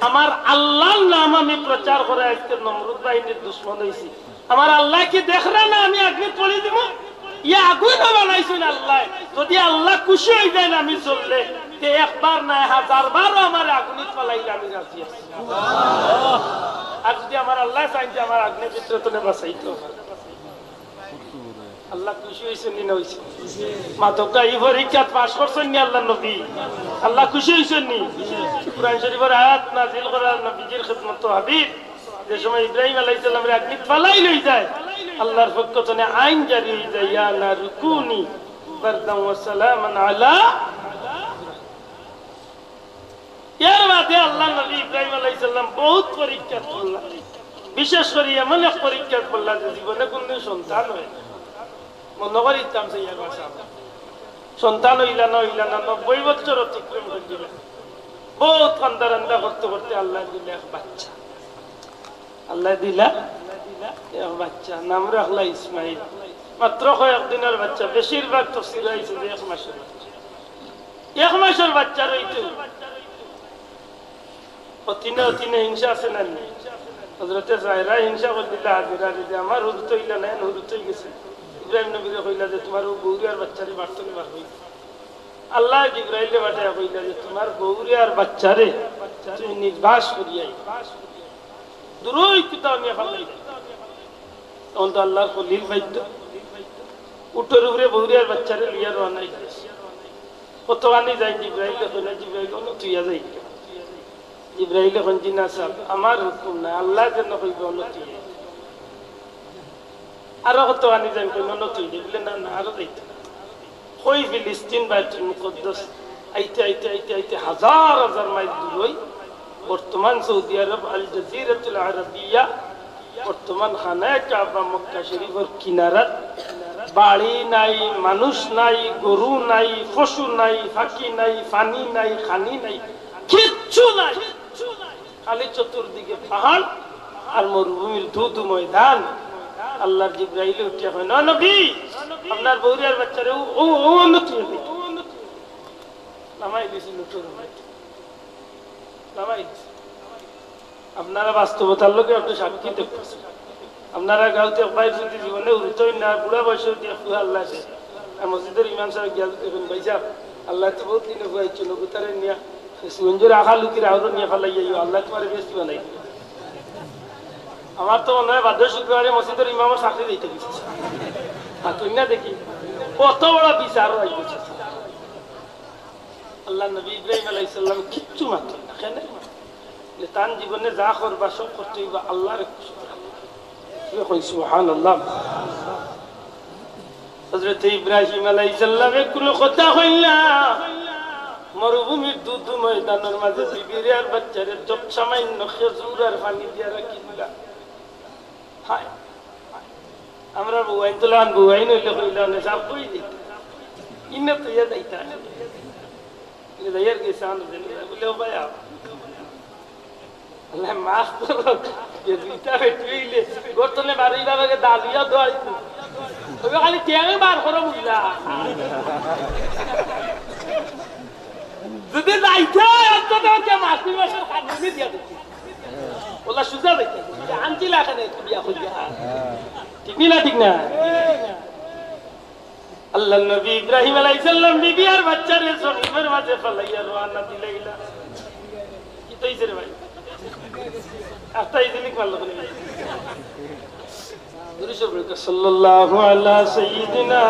আমার আল্লাহর নাম আমি প্রচার করে আজকে নমরুদ বাহিনীর দুশমন হইছি আমার আল্লাহ কি দেখরা না আমি আগুনে পড়ি দিব ইয়া আগুন বানাইছেন আল্লাহ যদি আল্লাহ খুশি হই যায় আমি চললে তে একবার না হাজার বারও আমার আগুনে ফলাইলে আমি রাজি আছি সুবহানাল্লাহ আর যদি আমার আল্লাহ চাই যে আমার আগুনে ভিতরে তো বাঁচাইতো আল্লাহ খুশি হইছেন নি না হইছে মাতকা এই পরীক্ষা পাস করছেন নি আল্লাহর নবী আল্লাহ খুশি হইছেন নি কুরআন শরীফের আয়াত নাযিল করার নবীজির খিদমত হাবিব যে সময় ইব্রাহিম আলাইহিস সালামের আগ্নি ফালাই লই যায় আল্লাহর পক্ষ থেকে আইন জারি হই যায় ইয়া না রুকুনি বারদান ওয়া সালামান আলা এর বাদে আল্লাহর নবী ইব্রাহিম আলাইহিস সালাম বহুত পরীক্ষা করলেন বিশেষ করে এমন এক পরীক্ষা করলেন যে জীবনে কোনদিন সন্তান হয় মনে করি ইতাম সেই সন্তান হইলা না 90 বছর অতিক্রম করিল বহুত কান্দারান্দা করতে করতে আল্লাহ দিলে এক বাচ্চা এক বাচ্চা নাম রাখলা ইসমাইল মাত্র কয়েকদিনের বাচ্চা বেশিরভাগ তফসির হয়েছে যে 1 মাসের বাচ্চা 1 মাসের বাচ্চা রইতে অতিনে হিংসা আছে না হযরতে সায়রা হিংসা করে দিলা হাজিরা যে আমার হুজুত হইলা না হুজুত হই গেছে ইব্রাহিম নবীরে কইলা যে তোমার বউরি আর বাচ্চারে মারতনি মার হই আল্লাহ জিবরাইলে পাঠায়া কইলা যে তোমার বউরি আর বাচ্চারে তুমি নির্বাস করিয়াই দূরই কিতা নিয়ে ফেলাই তখন তো আল্লাহর খলিল বাইদ উঠের উপরে বউরি আর বাচ্চারে লিয়া রওনা হইছে কতখানি যাই জিবরাইলে কইলা জিবরাইল কোন তুইয়া যাই জিবরাইলে কোন জিনা সাহেব আমার হুকুম না আল্লাহ যেন কইবে উন্নতি আরো কত আনি যান কই নতুন দিলে না না আরো যাইতে কই ফিলিস্তিন বাইতুল মুকদ্দাস আইতে হাজার হাজার মাইল দূর হই বর্তমান সৌদি আরব আল জাজিরাতুল আরবিয়া বর্তমান খানায়ে কাবা মক্কা শরীফের কিনারাত বাড়ি নাই মানুষ নাই গরু নাই পশু নাই ফাঁকি নাই পানি নাই খানি নাই কিচ্ছু নাই খালি চতুর্দিকে পাহাড় আর মরুভূমির ধুধু ময়দান আল্লাহর জিবরাইল উঠিয়া কয় না নবী আপনার বউরি আর বাচ্চারে ও উন্নতি হবে নামাই দিছি লুটোর নামাই দিছি আপনারা বাস্তবতার লোকে আপনি সাক্ষী দেখতেছেন আপনারা গাঁওতে বাইর যদি জীবনে উঠতই না বুড়া বয়সে দিয়ে ফুয়া আল্লাহ আছে আর মসজিদের ইমাম সাহেব গিয়া দেখুন ভাই সাহেব আল্লাহ তো বহুত দিনে ফুয়াইছো নগুতারে নিয়া সুঞ্জুর আখা লুকির আরো নিয়ে ফেলাই যাইও আল্লাহ তোমার বেশি বানাই আমার তো মনে হয় বাধ্য শুক্রবারে মসজিদের ইমামের চাকরি দিতে গেছে তুই না দেখি কত বড় বিচার হয়ে গেছে আল্লাহ নবী ইব্রাহিম আলাইহিস সালাম কিচ্ছু মাত্র না কেন তার জীবনে যা করবা সব করতে হইবা আল্লাহর সুবহানাল্লাহ হযরত ইব্রাহিম আলাইহিস সালামে কোনো কথা কইলা মরুভূমির দুধ ময়দানের মাঝে বিবিরে আর বাচ্চারে চোখ সামান্য খেজুর আর পানি দিয়া রাখি দিলা আমরা বুয়াইন তোলান বুয়াইন হইলে কইলাম সব কই দিত ইন্না তো ইয়া দাইতা ইয়া দাইয়ার কে সান বলে ও ভাই আল্লাহ মাফ করো ये দুইটা বেটুইলে গর্তনে বাড়ি বাবাকে দালিয়া দোয়াই ওই খালি টেঙে বার করো বুঝলা যদি যাইতে এত তো মাসি মাসের খানি দিয়া দিছি ওলা সুজা দেখি আনছিলা এখানে বিয়া কইয়া ঠিক না আল্লাহ নবী ইব্রাহিম আলাইহিস সালাম বিবি আর বাচ্চারে জমিনের মাঝে ফলাইয়া রওনা দিলাইলা কি তৈছে রে ভাই আস্তা ইদিনিক মারলো বলে দুরূদ বলতে সাল্লাল্লাহু আলা সাইয়্যিদিনা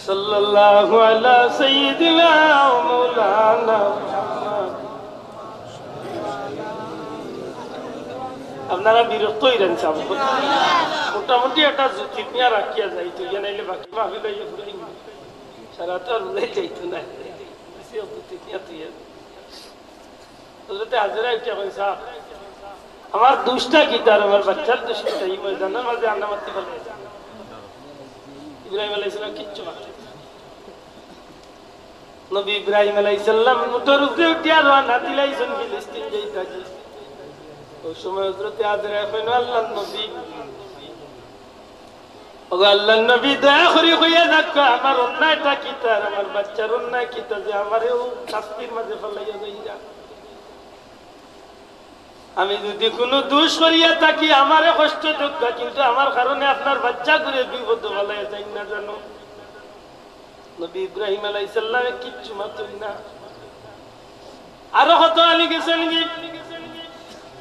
সাল্লাল্লাহু আলা সাইয়্যিদিনা ওয়া মাওলানা আপনারা বিরক্ত হইলেন সব মোটামুটি একটা জুতি পিয়া রাখিয়া যাইতো ইয়ে নাইলে বাকি মাহফিল হইয়া ঘুরাই সারা তো আর উড়াই যাইতো না আমার দুষ্টা কি তার আমার বাচ্চার দুষ্টা এই ময়দানের মাঝে আন্না মারতে পারবে ইব্রাহিম আলাইহিস সালাম কিচ্ছু মারতে নবী ইব্রাহিম আলাইহিস সালাম উটের উপরে উঠিয়া রওনা দিলাইছেন ফিলিস্তিন যাইতা জি ওই সময় হযরত আজরা কইলো আল্লাহর নবী ও আল্লাহর নবী দয়া করে কইয়া দেখো আমার অন্যায়টা কি তার আমার বাচ্চার অন্যায় কি তা যে আমারেও শাস্তির মাঝে ফেলাইয়া যাইরা আমি যদি কোনো দোষ করিয়া থাকি আমারে কষ্ট দুঃখ কিন্তু আমার কারণে আপনার বাচ্চা করে বিপদ ফেলাইয়া যাই না জানো নবী ইব্রাহিম আলাইহিস সালামে কিচ্ছু মাতুই না আরো কত আলী গেছেন কি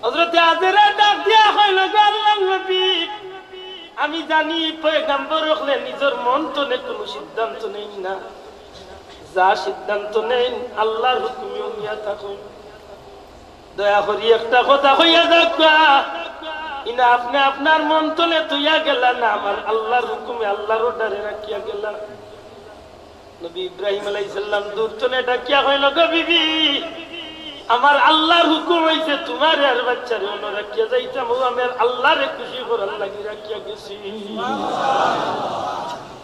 হযরত আজরা ডাক দিয়া কইল গো আল্লাহর নবী আমি জানি পয়গম্বর হলে নিজের মন তো নে কোনো সিদ্ধান্ত নেই না যা সিদ্ধান্ত নেন আল্লাহর হুকুমে নিয়া থাকুন দয়া করি একটা কথা কইয়া দেখবা ইনা আপনি আপনার মন তলে তুইয়া গেলা না আমার আল্লাহর হুকুমে আল্লাহর অর্ডারে রাখিয়া গেলা নবী ইব্রাহিম আলাইহিস সালাম দূর তলে ডাকিয়া কইল গো বিবি আমার আল্লাহর হুকুম হইছে তোমার আর বাচ্চারে অন্য রাখিয়া যাইতাম আমার আল্লাহরে খুশি করার লাগি রাখিয়া গেছি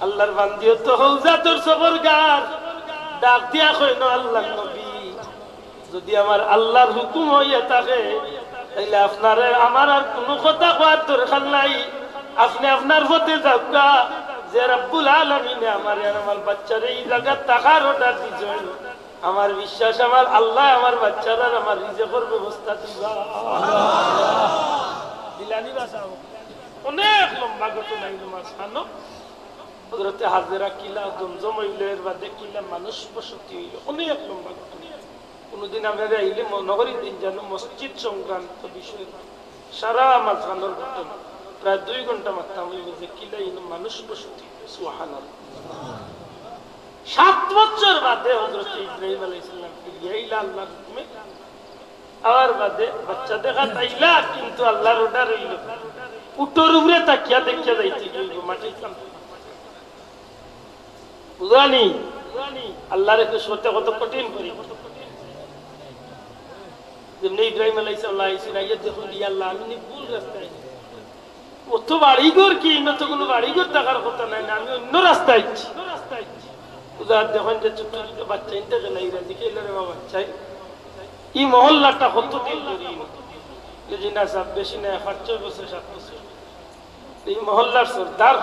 আল্লাহর বান্দিও তো হউজা তোর সবরগার ডাক দিয়া কইল আল্লাহর নবী যদি আমার আল্লাহর হুকুম হইয়া থাকে তাইলে আপনারে আমার আর কোনো কথা কওয়ার দরকার নাই আপনি আপনার পথে যাওয়া যে রব্বুল আলামিনে আমার আর আমার বাচ্চারে এই জায়গা থাকার অর্ডার দিছেন আমার বিশ্বাস আমার আল্লাহ আমার বাচ্চারা আমার রিজিকের ব্যবস্থা দিবা দিলানি বাসাও অনেক লম্বা ঘটনা এই মাঝখানে হযরত হাজেরা কিলা জমজম হইলের বাদে কিলা মানুষ বসতি হইল অনেক লম্বা ঘটনা কোনদিন আমরা আইলে নগরীর দিন যেন মসজিদ সংক্রান্ত বিষয় সারা মাঝখানের ঘটনা প্রায় 2 ঘন্টা মাত্রাম হইল যে কিলা মানুষ বসতি সুবহানাল্লাহ 7 বছর বাদে হযরত ইব্রাহিম আলাইহিস সালাম ফিরিয়া আল্লাহর হুকুমে আর বাদে বাচ্চা দেখা তাইলা কিন্তু আল্লাহর অর্ডার হইল উটের উপরে তাকিয়া দেখিয়া যাইতে হইল মাটি কাম বুঝানি আল্লাহর একটু সত্যি কত কঠিন করি যেমনি ইব্রাহিম আলাইহিস সালাম আইসিন আইয়া দেখুন ইয়া আল্লাহ আমি ভুল রাস্তায় অত বাড়িঘর কি না তো কোনো বাড়িঘর থাকার কথা নাই আমি অন্য রাস্তায় আইছি উদার দেখেন যে ছোট ছোট বাচ্চা ইনতে গেলে ইরাজি খেলে রে বাবা বাচ্চাই এই মহল্লাটা কতদিন ধরে যদি না সব বেশি না 5 বছর 7 বছর এই মহল্লার সরদার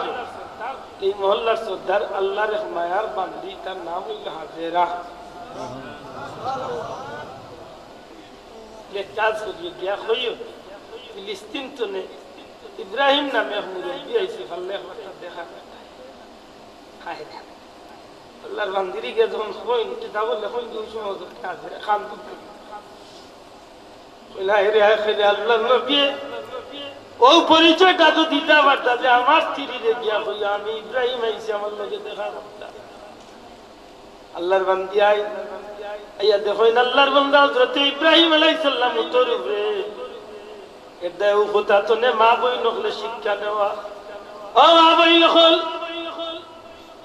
এই মহল্লার সরদার আল্লাহর মায়ার বান্দি তার নাম হইল হাজেরা লে কাজ করিয়ে গিয়া হইও ফিলিস্তিন তো নে ইব্রাহিম নামে মুরব্বি আইছে আল্লাহ কথা দেখা হায় আল্লাহর বান্দিরি কে যখন কইন কিতাব লেখন দুই সময় কাজ খান দুঃখ কইলা রে আখেরে আল্লাহর নবী ও পরিচয়টা তো দিতে পারতা যে আমার স্ত্রীরে গিয়া কইয়া আমি ইব্রাহিম আইছি আমার লগে দেখা করতা আল্লাহর বান্দি আইয়া দেখেন আল্লাহর বান্দা হযরত ইব্রাহিম আলাইহিস সালাম উত্তর উপরে এটা ও কথা তো নে মা বই নকলে শিক্ষা দেওয়া ও মা বই নকল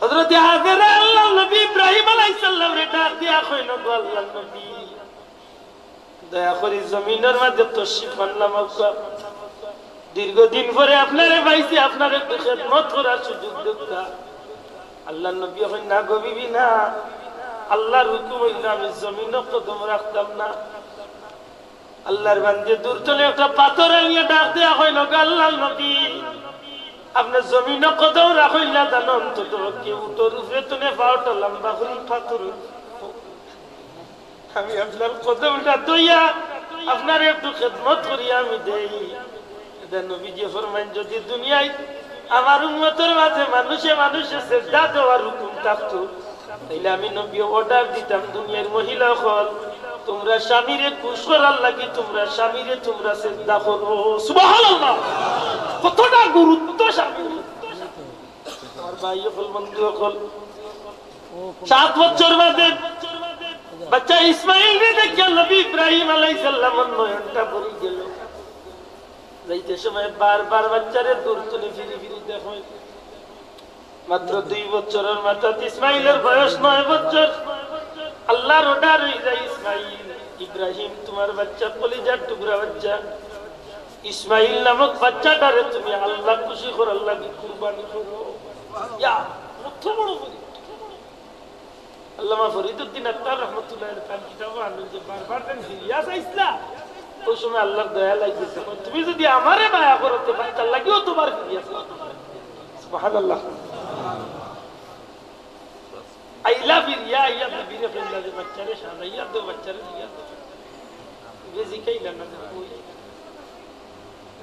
হযরত হাজেরা আল্লাহর নবী ইব্রাহিম আলাইহিস সালাম রে ডাক দিয়া কইল গো আল্লাহর নবী দয়া করে জমিনের মধ্যে তশরিফ আনলাম আব্বা দীর্ঘদিন পরে আপনারে পাইছি আপনার একটু খেদমত করার সুযোগ দেখা আল্লাহর নবী কইন না গো বিবি না আল্লাহর হুকুম হইলে আমি জমিনে কদম রাখতাম না আল্লাহর বান্দে দূর চলে একটা পাথর নিয়ে ডাক দেয়া কইল গো আল্লাহর নবী আপনি জমিনে কদম রাখইলা জানেন তো কি উটোর উপরে তুমি পাওটা লম্বা করে পাথর আমি আপনার কদমটা দইয়া আপনার একটু খেদমত করি আমি দেই। নবীজি ফরমান যদি দুনিয়ায় আমার উম্মতের মাঝে মানুষে মানুষে শ্রদ্ধা দেওয়ার হুকুম থাকতো তাইলে আমি নবী অর্ডার দিতাম দুনিয়ার মহিলা হল তোমরা স্বামীরে খুশ করার লাগি তোমরা স্বামীরে তোমরা শ্রদ্ধা করো। সুবহানাল্লাহ, কতটা গুরুত্ব স্বামীর। আমার ভাই হল বন্ধু হল 7 বছর বাদে বাচ্চা ইসমাইল রে দেখে নবী ইব্রাহিম আলাইহিস সালামের নয়নটা ভরে গেল। যাইতে সময় বারবার বাচ্চারে দূর তুলে ফিরি ফিরি দেখো। মাত্র 2 বছরের মাথায় ইসমাইলের বয়স 9 বছর। আল্লাহর অর্ডার হয়ে যায় ইসমাইল ইব্রাহিম তোমার বাচ্চা কলিজার টুকরা বাচ্চা ইসমাইল নামক বাচ্চাটারে তুমি আল্লাহ খুশি করার লাগি কুরবানি করো। ইয়া কত বড় বলি আল্লামা ফরিদউদ্দিন আত্তার রাহমাতুল্লাহ আলাইহি কিতাবে আনন্দ যে বারবার দেন ফিরিয়া যাইছলা ওই সময় আল্লাহর দয়া লাগছে তুমি যদি আমারে মায়া করো তো বাচ্চা লাগিও তোমার ফিরিয়া যাও। সুবহানাল্লাহ। আইলা ফিরিয়া ইয়া বিবিরে ফেলা যে বাচ্চারে সাজাইয়া দো বাচ্চারে দিয়া দো বেজি কাইলা না কই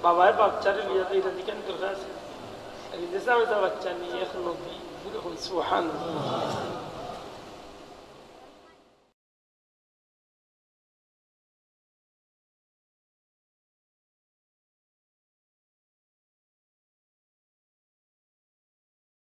বাবায় বাচ্চারে দিয়া দেই রাজি কেন করছ এই দেশে আমি তো বাচ্চা নিয়ে এখন নবী পুরো সুবহানাল্লাহ